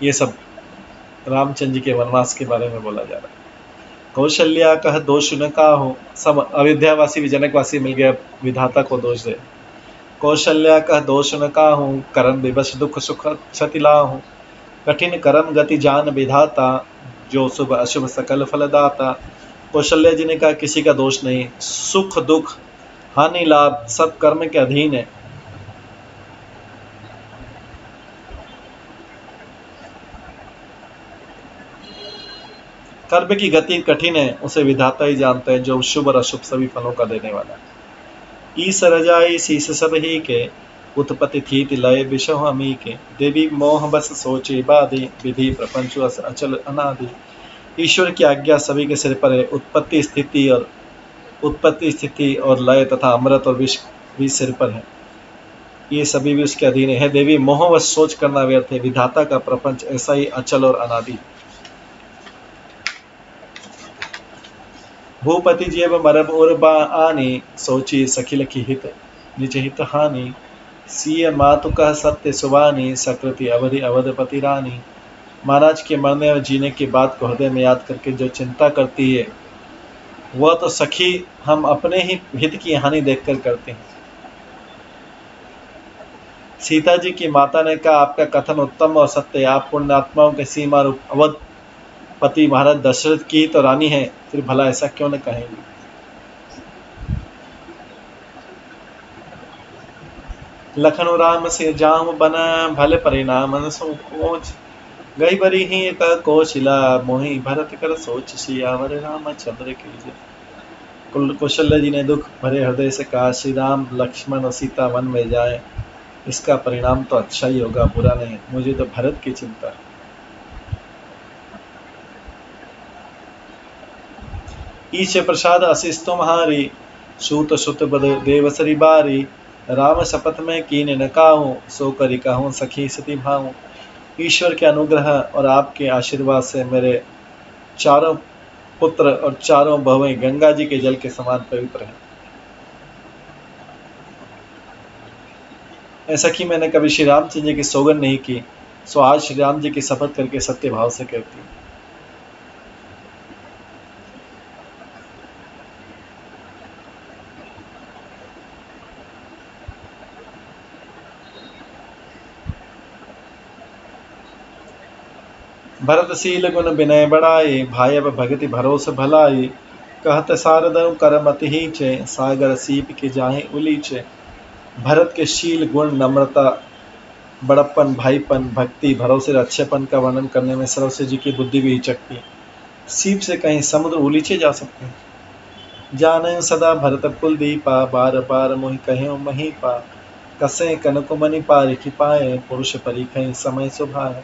ये सब रामचंद्र जी के वनवास के बारे में बोला जा रहा है। कौशल्या कह दोष न काहू। सब अयोध्यावासी भी जनकवासी मिल गए विधाता को दोष दे। कौशल्या कह दोष न काहू, करन विवश दुख सुख क्षति लाहू। कठिन कर्म गति जान विधाता, जो शुभ अशुभ सकल फलदाता। कौशल्या जी ने कहा किसी का दोष नहीं, सुख दुख हानि लाभ सब कर्म के अधीन है। कर्म की गति कठिन है, उसे विधाता ही जानते हैं, जो शुभ और अशुभ सभी फलों का देने वाला है। ईस रजाई शीस सब ही के, उत्पत्ति थी लय विषह अमी के। देवी मोह बस सोचे बाधे, विधि प्रपंच अचल अनादि। ईश्वर की आज्ञा सभी के सिर पर है, उत्पत्ति स्थिति और लय तथा अमृत और विष भी सिर पर है, ये सभी भी उसके अधीन है। देवी मोहवश सोच करना व्यर्थ है, विधाता का प्रपंच ऐसा ही अचल और अनादि। भूपति जेब मरब उर्बा आनी, सोची सखिल की हित निज हित हानि। सीय मातु कह सत्य सुबानी, सकृति अवधि अवधपति रानी। महाराज के मरने और जीने की बात को हृदय में याद करके जो चिंता करती है, वह तो सखी हम अपने ही हित की हानि देखकर करते हैं। सीता जी की माता ने कहा आपका कथन उत्तम और सत्य है, आप पुण्यात्माओं के सीमा रूप अवध पति महाराज दशरथ की तो रानी है, फिर भला ऐसा क्यों न कहेंगे। लखनऊ राम से जाम बना, भले परिणाम सोच। गई बरी ही एक कौशिला, मोहि भरत कर सोच। सियावर रामचंद्र की जय। कौशल्या जी ने दुख भरे हृदय से कहा श्री राम लक्ष्मण और सीता वन में जाए, इसका परिणाम तो अच्छा ही होगा, बुरा नहीं। मुझे तो भरत की चिंता है। ईश प्रसाद आशीष तुम्हारी, सूत सुत बद देवसरी बारी। राम शपथ में कीन न काहूँ, सो करी कहूँ सखी सती भाऊँ। ईश्वर के अनुग्रह और आपके आशीर्वाद से मेरे चारों पुत्र और चारों बहुएं गंगा जी के जल के समान पवित्र हैं। ऐसा कि मैंने कभी श्री रामचंद्र जी की सौगंध नहीं की, सो आज श्री राम जी की शपथ करके सत्य भाव से कहती हूँ। भरतशील गुण विनय बढ़ाए, भाई अब भगति भरोस भलाई। कहत सारदनु करमति हीचे, सागर सीप के जाहे उलीचे। भरत के शील गुण नम्रता बड़प्पन भाईपन भक्ति भरोसे और अच्छेपन का वर्णन करने में सरस्वती जी की बुद्धि भी हिचकती है। सीप से कहीं समुद्र उलीचे जा सकते हैं। जाने सदा भरत कुल दीपा, बार बार मोहि कहे महीपा। कसे कनकुमनि पारिखि पाए, पुरुष परीखें समय सुभाए।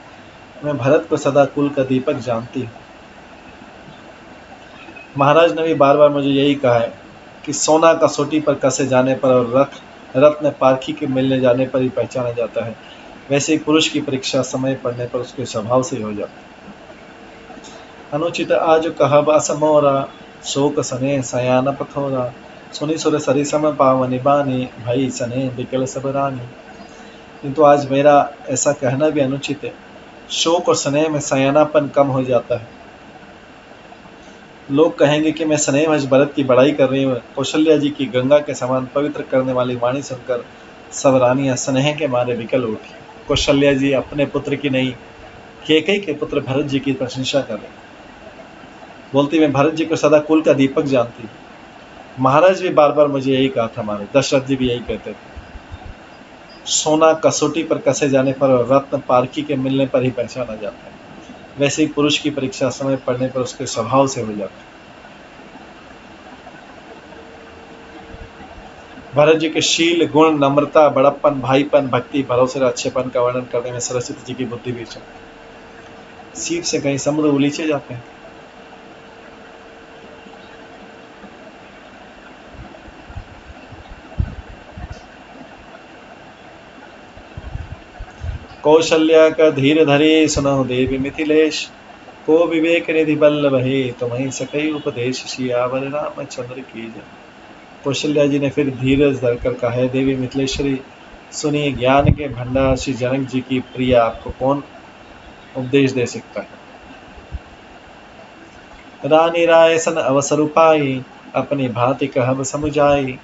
मैं भरत को सदा कुल का दीपक जानती हूँ। महाराज ने भी बार बार मुझे यही कहा है कि सोना कसौटी पर कसे जाने पर और रत्न पारखी के मिलने जाने पर ही पहचाना जाता है, वैसे ही पुरुष की परीक्षा समय पड़ने पर उसके स्वभाव से ही हो जाती है। अनुचित आज कहब असमोरा, शोक सने सयान पथोरा। सुनी सुर सरी सम पावनी बानी, भई सने बिकल सब रानी। किंतु आज मेरा ऐसा कहना भी अनुचित है। शोक और स्नेह में सयानापन कम हो जाता है। लोग कहेंगे कि मैं स्नेहवश भरत की बड़ाई कर रही हूँ। कौशल्या जी की गंगा के समान पवित्र करने वाली वाणी सुनकर सब रानियां स्नेह के मारे विकल उठी। कौशल्या जी अपने पुत्र की नहीं, कैकेयी के पुत्र भरत जी की प्रशंसा कर रही, बोलती मैं भरत जी को सदा कुल का दीपक जानती हूँ। महाराज भी बार बार मुझे यही कहा था, हमारे दशरथ जी भी यही कहते थे। सोना कसौटी पर कसे जाने पर और रत्न पारखी के मिलने पर ही पहचाना जाता है, वैसे ही पुरुष की परीक्षा समय पड़ने पर उसके स्वभाव से हो जाता है। भरत जी के शील गुण नम्रता बड़प्पन भाईपन भक्ति भरोसे और अच्छेपन का वर्णन करने में सरस्वती जी की बुद्धि भी चलती। सीप से कहीं समुद्र उलीचे जाते हैं। कौशल्या का धीर धरे सुनहु देवी मिथिलेश, को विवेक निधि बल्लभ है, तुम्हें सकई उपदेश। सियावर रामचंद्र की जय। कौशल्या जी ने फिर धीरज धरकर कहा है देवी मिथिलेश्वरी, सुनिए ज्ञान के भंडार श्री जनक जी की प्रिया, आपको कौन उपदेश दे सकता है। रानी राय सन अवसर पाई, अपनी भांति कहब समुझाई।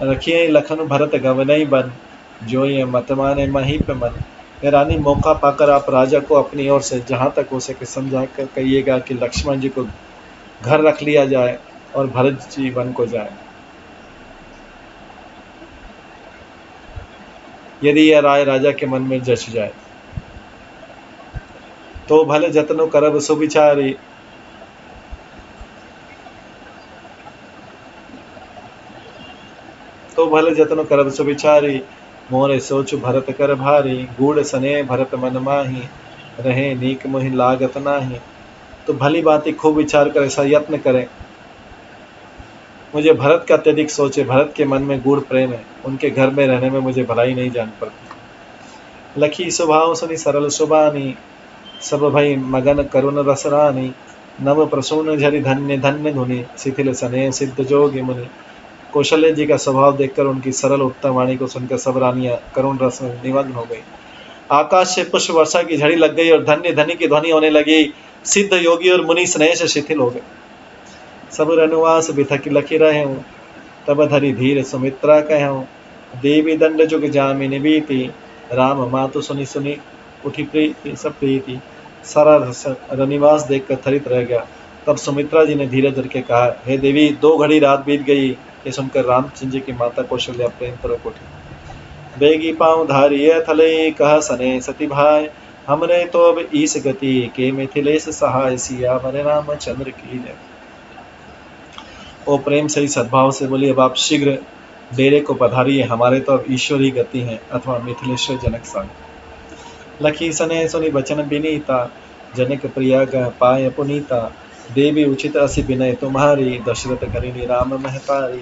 रखिए लखन भरत गवनई बन, जो ये मत माने मही पे मन। हे रानी, मौका पाकर आप राजा को अपनी ओर से जहां तक हो सके समझा कर कहिएगा कि लक्ष्मण जी को घर रख लिया जाए और भरत जी वन को जाए। यदि यह राय राजा के मन में जच जाए तो भले जतनो करब सुविचारी। तो भले जतनो करब सुविचारी, मोरे सोच भरत कर भारी। गूढ़ सने भरत मन माही, रहे नीक मोहि लागत नाही। तो भली बात खूब विचार कर ऐसा यत्न करें। मुझे भरत का अत्यधिक सोचे, भरत के मन में गूढ़ प्रेम है, उनके घर में रहने में मुझे भलाई नहीं जान पड़ती। लखी स्वभाव सुनी सरल सुबानी, सब भई मगन करुण रसरानी। नव प्रसून झरि धन्य धन्य धुनि, शिथिल सने सिद्ध जोगी मुनि। कौशल्य जी का स्वभाव देखकर, उनकी सरल उत्तम वाणी को सुनकर सब रानियां करुण रस में निमग्न हो गई। आकाश से पुष्प वर्षा की झड़ी लग गई और धन्य धनी की ध्वनि होने लगी। सिद्ध योगी और मुनि स्नेह से शिथिल हो गए। सब रनुवास बिथक लखी रहे हूँ, तब धरि धीर सुमित्रा कहूँ। देवी दंड जुग जामिनी बीती, राम मातु सुनी सुनी उठी प्रीति सब प्रीति। सारा रनिवास देखकर थरित रह गया। तब सुमित्रा जी ने धीरे धीरे के कहा, हे देवी, 2 घड़ी रात बीत गई। ये सुनकर रामचंद्र जी की माता कौशल्या प्रेम पूर्वक उठी। बेगी पाँव धारिय थले, कह सने सती भाई। हमरे तो अब ईस गति, के मिथिलेश सहाय। सिया मरे रामचंद्र की जय। ओ प्रेम सही सद्भाव से बोली, अब आप शीघ्र डेरे को पधारिए, हमारे तो अब ईश्वरी गति है अथवा मिथिलेश्वर जनक साग। लखी सने सुनी वचन विनीता, जनक प्रिया गह पाय पुनीता। देवी उचित असी विनय तुम्हारी, दशरथ करिनी राम महतारी।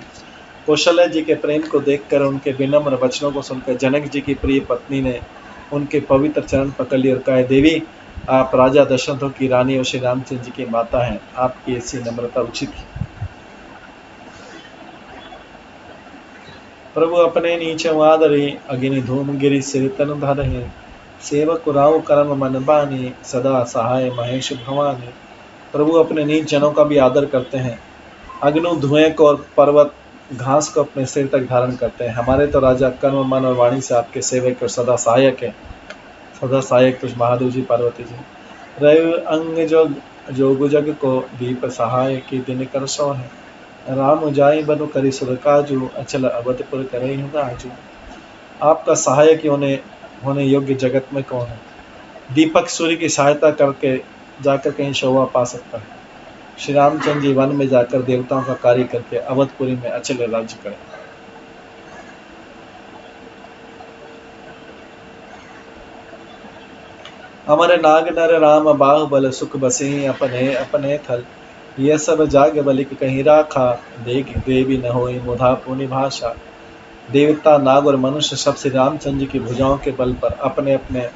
कौशल्या जी के प्रेम को देखकर, उनके विनम्र वचनों को सुनकर जनक जी की प्रिय पत्नी ने उनके पवित्र चरण पकड़ लिए और कहा, देवी, आप राजा दशरथों की रानी और श्री रामचंद्र जी की माता हैं, आपकी ऐसी नम्रता उचित है। प्रभु अपने नीचे आदरे, अग्नि धूम गिरि सिर तन धरहि। सेवक राव कर्म मन बानी, सदा सहाय महेश भवानी। प्रभु अपने नीच जनों का भी आदर करते हैं, अग्नि धुएं को और पर्वत घास को अपने सिर तक धारण करते हैं। हमारे तो राजा कर्म मन और वाणी से आपके सेवक और सदा सहायक है। सदा सहायक तुझ महादेव जी पार्वती जी। रवि अंग जोग जग को, दीप सहाय की दिन कर सो है। राम जाय बनु करि सुर काजू, अचल अवधपुर करे राजू। आपका सहायक होने योग्य जगत में कौन है। दीपक सूर्य की सहायता करके जाकर कहीं शोभा पा सकता है। श्री रामचंद्र जी वन में जाकर देवताओं का कार्य करके अवधपुरी में अचल राज्य करें। अमर नाग नर राम बाहुबल, सुख बसे अपने अपने थल। यह सब जाग बलिक कहीं राखा, देख देवी न होई मुधा पुनि भाषा। देवता, नाग और मनुष्य सब श्री रामचंद्र जी की भुजाओं के बल पर अपने अपने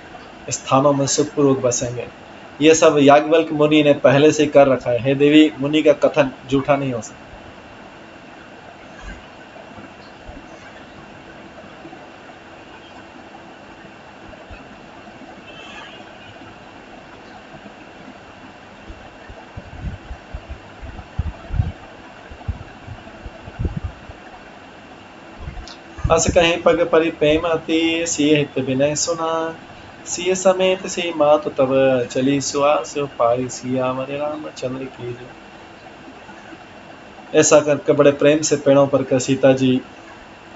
स्थानों में सुखपूर्वक बसेंगे। यह सब याज्ञवल्क्य मुनि ने पहले से कर रखा है। हे देवी, मुनि का कथन झूठा नहीं हो सकता। अस कहीं पग परि प्रेम अति, सिय हित विनय सुना। सिय समेत सी मातु तब, चली सुआस पाई। सिया मरे रामचंद्र की जय। ऐसा करके बड़े प्रेम से पेड़ों पर कर सीता जी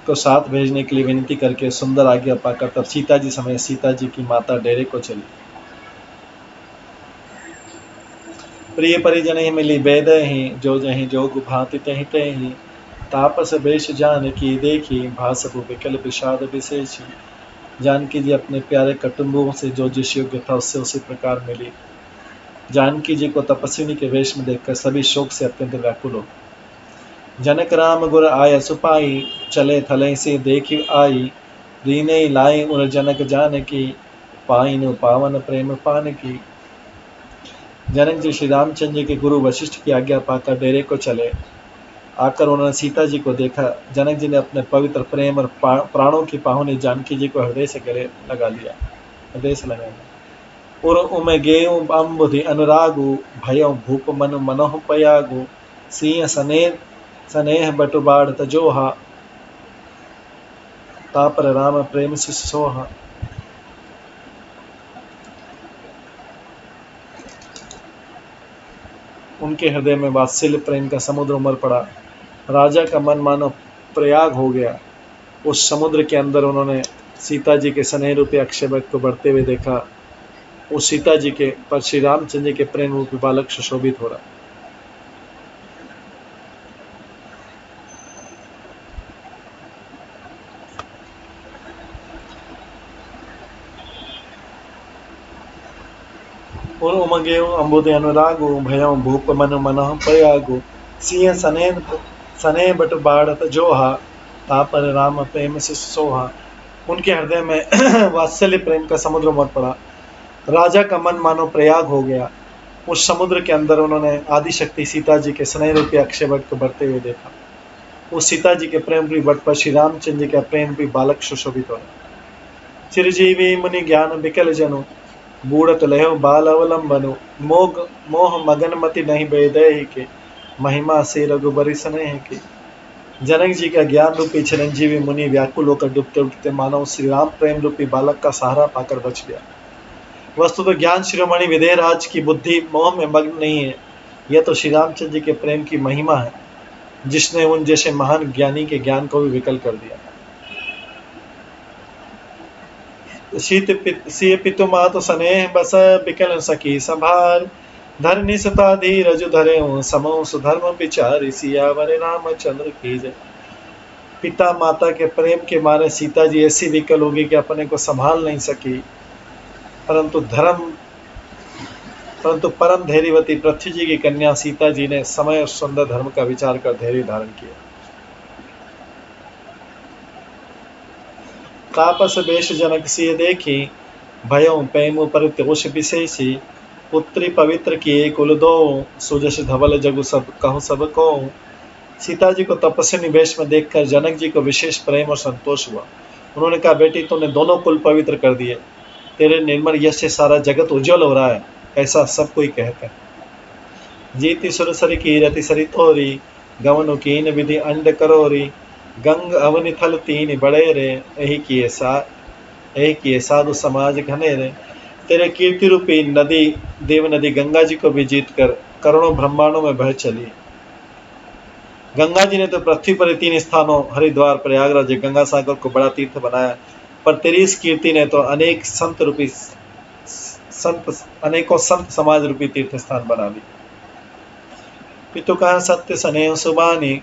को साथ भेजने के लिए विनती करके सुंदर आज्ञा पाकर तब सीता जी समेत सीता जी की माता डेरे को चली। प्रिय परिजन ही मिली बेद ही, जो जही जोग भांति तहि तहि। तापस बेश जान की देखी, भासपु विकल विषाद विशेषी। जानकी जी अपने प्यारे कुटुंबों से जो जिस योग्य था उससे उसी प्रकार मिली। जानकी जी को तपस्विनी के वेश में देखकर सभी शोक से अत्यंत व्याकुल हो। जनक राम गुर आय सुपाई, चले थले से देखी आई। दीने लाई उर जनक जान की, पाइन पावन प्रेम पान की। जनक जी श्री रामचंद्र जी के गुरु वशिष्ठ की आज्ञा पाकर डेरे को चले। आकर उन्होंने सीता जी को देखा। जनक जी ने अपने पवित्र प्रेम और प्राणों की पाहुनी जानकी जी को हृदय से गले लगा लिया, हृदय से लगा लिया। उर उमे गेउ अम्बुधि अनुरागु भयउ भूप मनु मनोह पयागु सिंह सनेह स्नेह बटु बाढ़ तजोहा तापर राम प्रेम से सोहा। उनके हृदय में वात्सल्य प्रेम का समुद्र उमड़ पड़ा। राजा का मन मानो प्रयाग हो गया। उस समुद्र के अंदर उन्होंने सीता जी के स्नेह रूपी अक्षय वट को बढ़ते हुए देखा। उस सीता जी के पर श्री रामचंद्र जी के प्रेम रूपी बालक सुशोभित हो रहा। और उमगे अम्बुदे अनुरागु भयउ भूप मनु मनोह पयागु सिंह सनेह बट बाढ़त जोहा तापर राम प्रेम से सोहा। उनके हृदय में वात्सल्य प्रेम का समुद्र उमड़ पड़ा। राजा का मन मानो प्रयाग हो गया। उस समुद्र के अंदर उन्होंने आदिशक्ति सीता जी के स्नेह रूपी अक्षय वट को बढ़ते हुए देखा। उस सीता जी के प्रेम रूपी वट पर श्री रामचंद्र जी का प्रेम रूपी बालक सुशोभित हो। चिरजीवी मुनि ज्ञान बिकल जनु बूढ़त लहो बाल अवलंबनु मोह मगन मति नहीं बेदय के महिमा से रघुबरी स्नेह के। जनक जी का ज्ञान रूपी चिरंजीवी मुनि व्याकुल होकर डूबते उठते मानव श्री राम प्रेम रूपी बालक का सहारा पाकर बच गया। वस्तु तो ज्ञान शिरोमणि विदेहराज की बुद्धि मोह में मग्न नहीं है। यह तो श्री रामचंद्र जी के प्रेम की महिमा है, जिसने उन जैसे महान ज्ञानी के ज्ञान को भी विकल कर दिया। सिय पितु मातु स्नेह बस बिकल सखी संभार धरनी सता धीरज धरे समो सुधर्म विचार सियावर रामचंद्र की जय। पिता माता के प्रेम के मारे सीता जी ऐसी विकल होगी कि अपने को संभाल नहीं सकी, परंतु परम धैर्यवती पृथ्वी जी की कन्या सीता जी ने समय और सुंदर धर्म का विचार कर धैर्य धारण किया। तापस बेश जनक सिय देखी भयउ प्रेम परितोष विशेषी पुत्री पवित्र किए कुल दो सुजस धवल जगु सब कहु सब को। सीता जी को तपस्वी वेश में देखकर जनक जी को विशेष प्रेम और संतोष हुआ। उन्होंने कहा, बेटी तूने दोनों कुल पवित्र कर दिए, तेरे निर्मल यश से सारा जगत उज्जवल हो रहा है, ऐसा सब कोई कहता है। जीति सुरसरी की रति सरी तोरी गवनु कीन विधि अंड करोरी गंग अवनि थल तीन बड़े रे यही किए साधु समाज घने रे। तेरे कीर्ति रूपी नदी देव नदी गंगा जी को भी जीत कर करोड़ों ब्रह्मांडों में बह चली। गंगा जी ने तो पृथ्वी पर 3 स्थानों हरिद्वार प्रयागराज गंगा सागर को बड़ा तीर्थ बनाया, पर तेरी इस कीर्ति ने तो अनेकों संत समाज रूपी तीर्थ स्थान बना ली। पितु कहा सत्य स्नेह सुबानी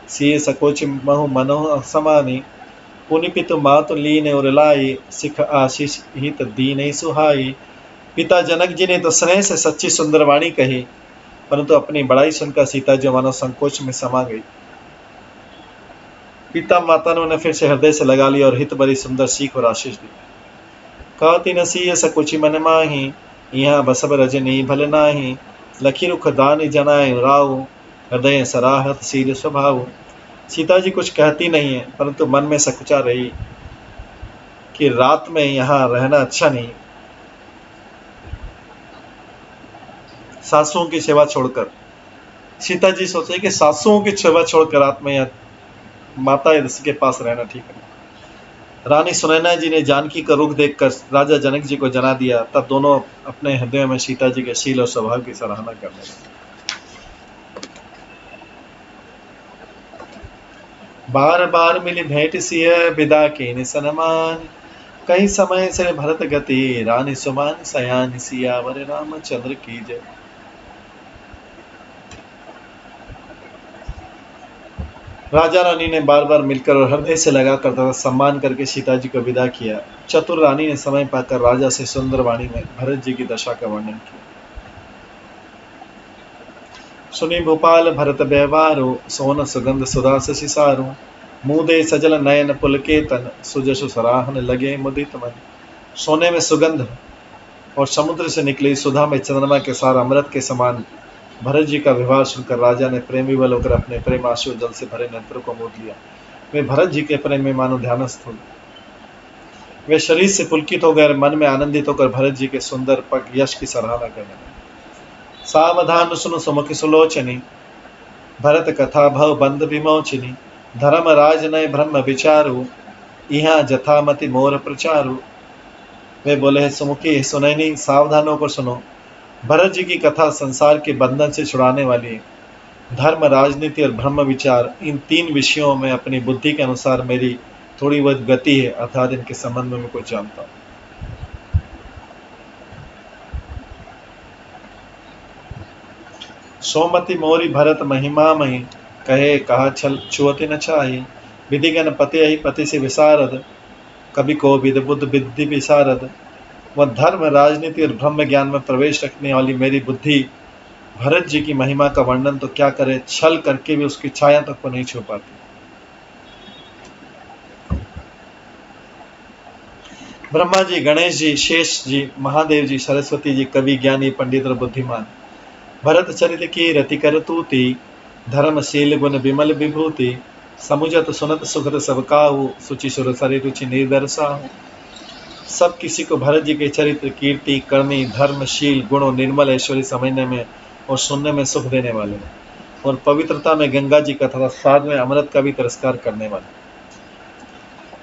सिय सकोच महु मनोह समानी पुनि पितु मातु लीन और लाई सिख आशीष हित दीन सुहाई। पिता जनक जी ने तो स्नेह से सच्ची सुंदर वाणी कही, परंतु अपनी बड़ाई सुनकर सीता जी मानो संकोच में समा गई। पिता माता ने उन्हें फिर से हृदय से लगा लिया और हित भरी सुंदर सीख और आशीष दी। कहती नसीय सकुचि मन माही यहाँ बसब रजनी भल नाही लखी रुख दान जनाए राव हृदय सराहत शील स्वभाव। सीता जी कुछ कहती नहीं है, परंतु मन में सकुचा रही कि रात में यहाँ रहना अच्छा नहीं। सासुओं की सेवा छोड़कर सीता जी सोचे कि सासुओं की सेवा छोड़कर रात में यहाँ माता के पास रहना ठीक है। रानी सुनैना जी ने जानकी का रुख देखकर राजा जनक जी को जना दिया। तब दोनों अपने हृदय में सीता जी के शील और स्वभाव की सराहना करने लगे। बार बार मिली भेंट सिय विदा के सनमान कई समय से भरत गति रानी सुमान सयान सियावर रामचंद्र की जय। राजा रानी ने बार बार मिलकर और हृदय से लगाकर तथा सम्मान करके सीता जी को विदा किया। चतुर रानी ने समय पाकर राजा से सुंदर वाणी में भरत जी की दशा का वर्णन किया। सुनी भोपाल भरत व्यवहारो सोन सुगंध सुधा सिसारो मुदे सजल नयन पुलकेतन सुजसु सराहन लगे मुदित मन। सोने में सुगंध और समुद्र से निकली सुधा में चंद्रमा के सार अमृत के समान भरत जी का व्यवहार सुनकर राजा ने प्रेम विवल होकर अपने प्रेम आंसू जल से भरे नेत्रों को मूंद लिया। वे भरत जी के प्रेम में मानो ध्यानस्थ हो। वे शरीर से पुलकित हो गए, मन में आनंदित होकर भरत जी के सुंदर पग यश की सराहना करने लगे। सावधान सुनो सुमुख सुलोचनी, भरत कथा भव बंध विमोचनी, धर्म राज नय ब्रह्म विचारु, यहाँ जथामति मोर प्रचारु। वे बोले है सुमुखी सुनैनी, सावधान होकर सुनो, भरत जी की कथा संसार के बंधन से छुड़ाने वाली है। धर्म, राजनीति और ब्रह्म विचार, इन तीन विषयों में अपनी बुद्धि के अनुसार मेरी थोड़ी बहुत गति है, अर्थात इनके संबंध में मैं कुछ जानता हूं। सोमति मोरी भरत महिमा मही, कहे कहा छल छुअति न छाई, विधि गण पति ही पति से विशारद, कभी को विद बुद्ध विद्धि विशारद। वह धर्म, राजनीति और ब्रह्म ज्ञान में प्रवेश रखने वाली मेरी बुद्धि भरत जी की महिमा का वर्णन तो क्या करे, छल करके भी उसकी छाया तक को नहीं छू पाती। ब्रह्मा जी, गणेश जी, शेष जी, महादेव जी, सरस्वती जी, कवि, ज्ञानी, पंडित और बुद्धिमान, भरत चरित की रति कर तूती, धर्मशील गुण विमल विभूति, समुझत सुनत सुखद सब काहू, सुचि सुर सरि रुचि निर्दर्शाहु। सब किसी को भरत जी के चरित्र, कीर्ति, करनी, धर्मशील गुण और निर्मल ऐश्वर्य समझने में और सुनने में सुख देने वाले, और पवित्रता में गंगा जी का तथा स्वाद में अमृत का भी तिरस्कार करने वाले।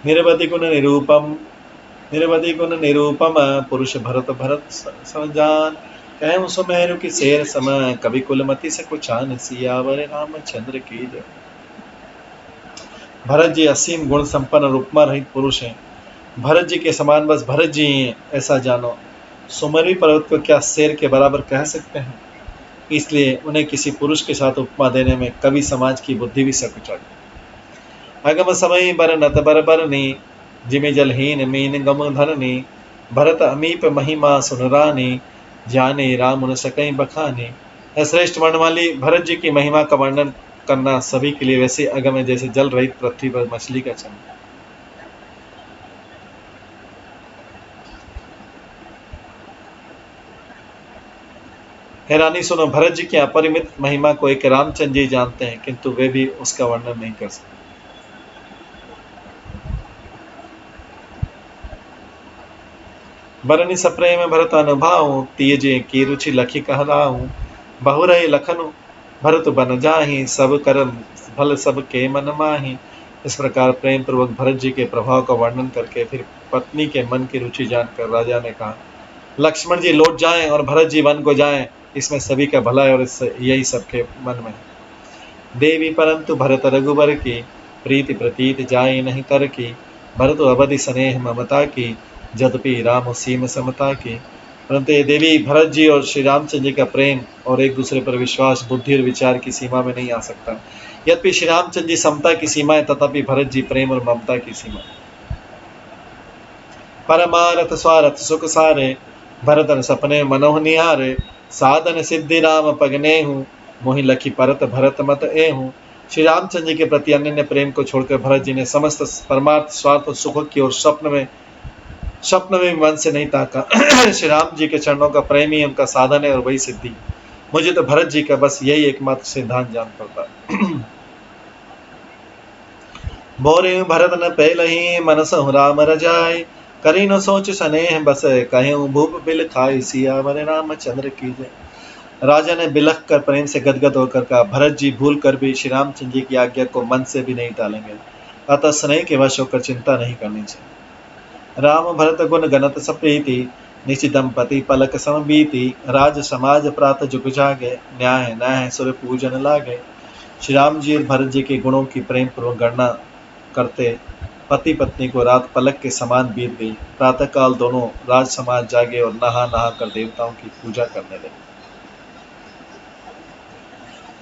निरवधि गुण निरूपम पुरुष भरत भरत समझान, कहूँ सुमेरु की शेर समय, कवि कुलमति से कुचान, सियावर रामचंद्र की जय। भरत जी असीम गुण संपन्न और उपमा रहित पुरुष हैं। भरत जी के समान बस भरत जी ही हैं, ऐसा जानो। सुमेरु पर्वत को क्या शेर के बराबर कह सकते हैं? इसलिए उन्हें किसी पुरुष के साथ उपमा देने में कवि समाज की बुद्धि भी सकुचाई। अगम समय बर नत बर बरनी, जिमि जलहीन मीन गम धरनी, भरत अमीप महिमा सुनरानी, जाने राम उन सकई बखानी। श्रेष्ठ वर्ण वाली भरत जी की महिमा का वर्णन करना सभी के लिए वैसे अगम है जैसे जल रहित पृथ्वी पर मछली का चमन। हैरानी सुनो, भरत जी की अपरिमित महिमा को एक रामचंद्र जी जानते हैं, किंतु वे भी उसका वर्णन नहीं कर सकते। बरनी सप्रेम भरत अनुभाऊ, तीजे की रुचि लखी कहलाऊ, बहुरय लखनु भरत बन जाहि, सब कर्म फल सब के मन माही। इस प्रकार प्रेम पूर्वक भरत जी के प्रभाव का वर्णन करके फिर पत्नी के मन की रुचि जानकर राजा ने कहा, लक्ष्मण जी लौट जाएं और भरत जी वन को जाएं, इसमें सभी का भला है और यही सबके मन में। देवी परंतु भरत रघुबर की, प्रीति प्रतीत जाए नहीं तर की, भरत अवधि स्नेह ममता की, यद्यपि राम सीम समता की। परंतु ये देवी भरत जी और श्री रामचंद्र जी का प्रेम और एक दूसरे पर विश्वास बुद्धि और विचार की सीमा में नहीं आ सकता। यद्यपि श्री रामचंद्र जी समता की सीमा है, तथापि भरत जी प्रेम और ममता की सीमा। परमारथ स्वारथ सुख सारे, भरतन सपने मनोह निहारे, साधन सिद्धि राम पगनेहु, मोहि लखी परत भरत मत एहु। श्री रामचंद्र जी के प्रति अनन्य प्रेम को छोड़कर भरत जी ने समस्त परमार्थ स्वार्थ और सुखों की और स्वप्न में मन से नहीं ताका। श्री राम जी के चरणों का प्रेम ही उनका साधन है और वही सिद्धि। मुझे तो भरत जी का बस यही एकमात्र सिद्धांत जान पड़ता। बोरे भरत न पहलहि मनसहु राम रजाय, करी न सोच स्नेह बस कहूँ भूप बिल खाई, सियावर रामचंद्र की जय। राजा ने बिलख कर प्रेम से गदगद होकर कहा, भरत जी भूल कर भी श्री रामचंद्र जी की आज्ञा को मन से भी नहीं टालेंगे, अतः स्नेह के वश होकर चिंता नहीं करनी चाहिए। राम भरत गुण गणत सप्रीति, निशि दंपति पलक समबीति, राज समाज प्रात जुग जागे, न्याय न्याय सुर पूजन लागे। श्री राम जी और भरत जी के गुणों की प्रेम पूर्वक गणना करते पति पत्नी को रात पलक के समान बीत गई। प्रातः काल दोनों राज समाज जागे और नहा नहा कर देवताओं की पूजा करने लगे।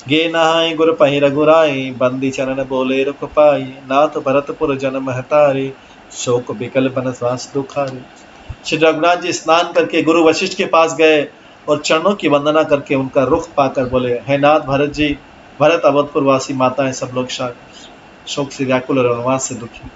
गे नहाय गुर पहि रघुराई, बंदी चरण बोले रुख पाई, नाथ भरतपुर जन महतारी, शोक विकल बनवास दुखारी। श्री रघुनाथ जी स्नान करके गुरु वशिष्ठ के पास गए और चरणों की वंदना करके उनका रुख पाकर बोले, हे नाथ भरत जी, भरत अवधपुर वासी माताएं सब लोग शोक से व्याकुल और वनवास से दुखी।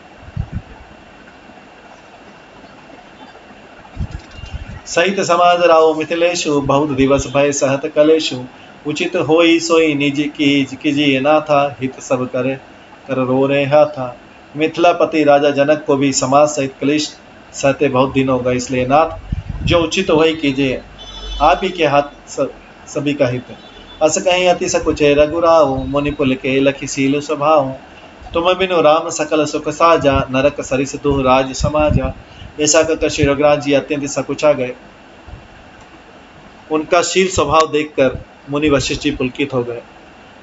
सहित समाज राव मिथिलेशु, बहुत दिवस भय सहत कलेशु, उचित होई सोई निज कीजिए ना था, हित सब करे कर रो रहा था। मिथिलापति राजा जनक को भी समाज सहित क्लेश सहते बहुत दिन हो गए, इसलिए नाथ जो उचित वही कीजिए, आप ही के हाथ सभी का हित है। अस कहीं अति सकुच है रघुराऊ, मुनिपुल के लखी सील स्वभाव, तुम बिनु राम सकल सुख साजा, नरक सरिस दुह राज समाजा। ऐसा कहकर श्री रघुराज जी अत्यंत सकुचा गए। उनका शील स्वभाव देखकर मुनि वशिष्ठ जी पुलकित हो गए।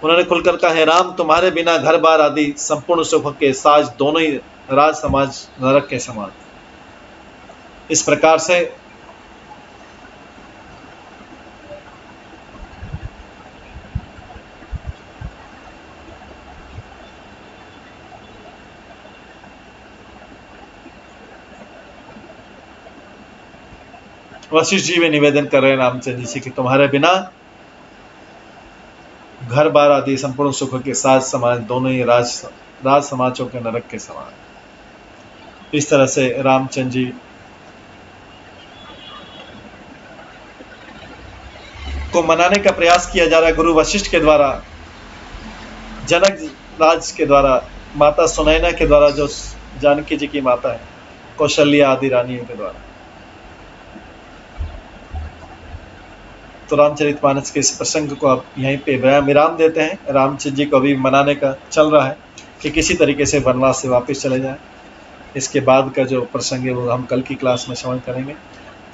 उन्होंने खुलकर कहा, हे राम, तुम्हारे बिना घर बार आदि संपूर्ण सुख के साज दोनों ही राज समाज नरक के समान। इस प्रकार से वशिष्ठ जी वे निवेदन कर रहे हैं रामचंद्र जी से कि तुम्हारे बिना घर बार आदि संपूर्ण सुख के साज समाज दोनों ही राज समाजों के नरक के समान। इस तरह से रामचंद्र जी को मनाने का प्रयास किया जा रहा है गुरु वशिष्ठ के द्वारा, जनक राज के द्वारा, माता सुनैना के द्वारा, जो जानकी जी की माता है, कौशल्या आदि रानियों के द्वारा। तो रामचरितमानस के इस प्रसंग को आप यहीं पे विराम देते हैं। रामचंद्र जी को अभी मनाने का चल रहा है कि किसी तरीके से वनवास से वापस चले जाए। इसके बाद का जो प्रसंग है वो हम कल की क्लास में श्रवण करेंगे।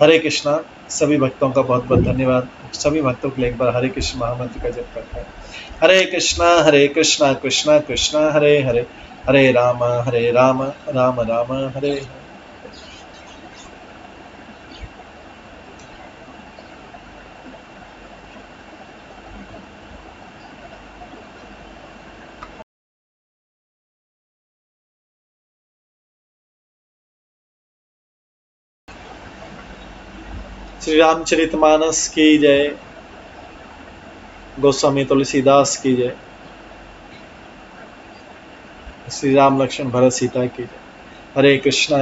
हरे कृष्णा। सभी भक्तों का बहुत बहुत धन्यवाद। सभी भक्तों के लिए एक बार हरे कृष्ण महामंत्र का जप करते हैं। हरे कृष्णा कृष्णा कृष्णा हरे हरे, हरे राम राम राम हरे हरे। श्री रामचरितमानस की जय। गोस्वामी तुलसीदास की जय। श्री राम लक्ष्मण भरत सीता की जय। हरे कृष्णा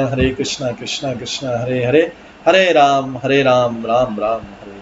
कृष्णा कृष्णा हरे हरे, हरे राम राम राम हरे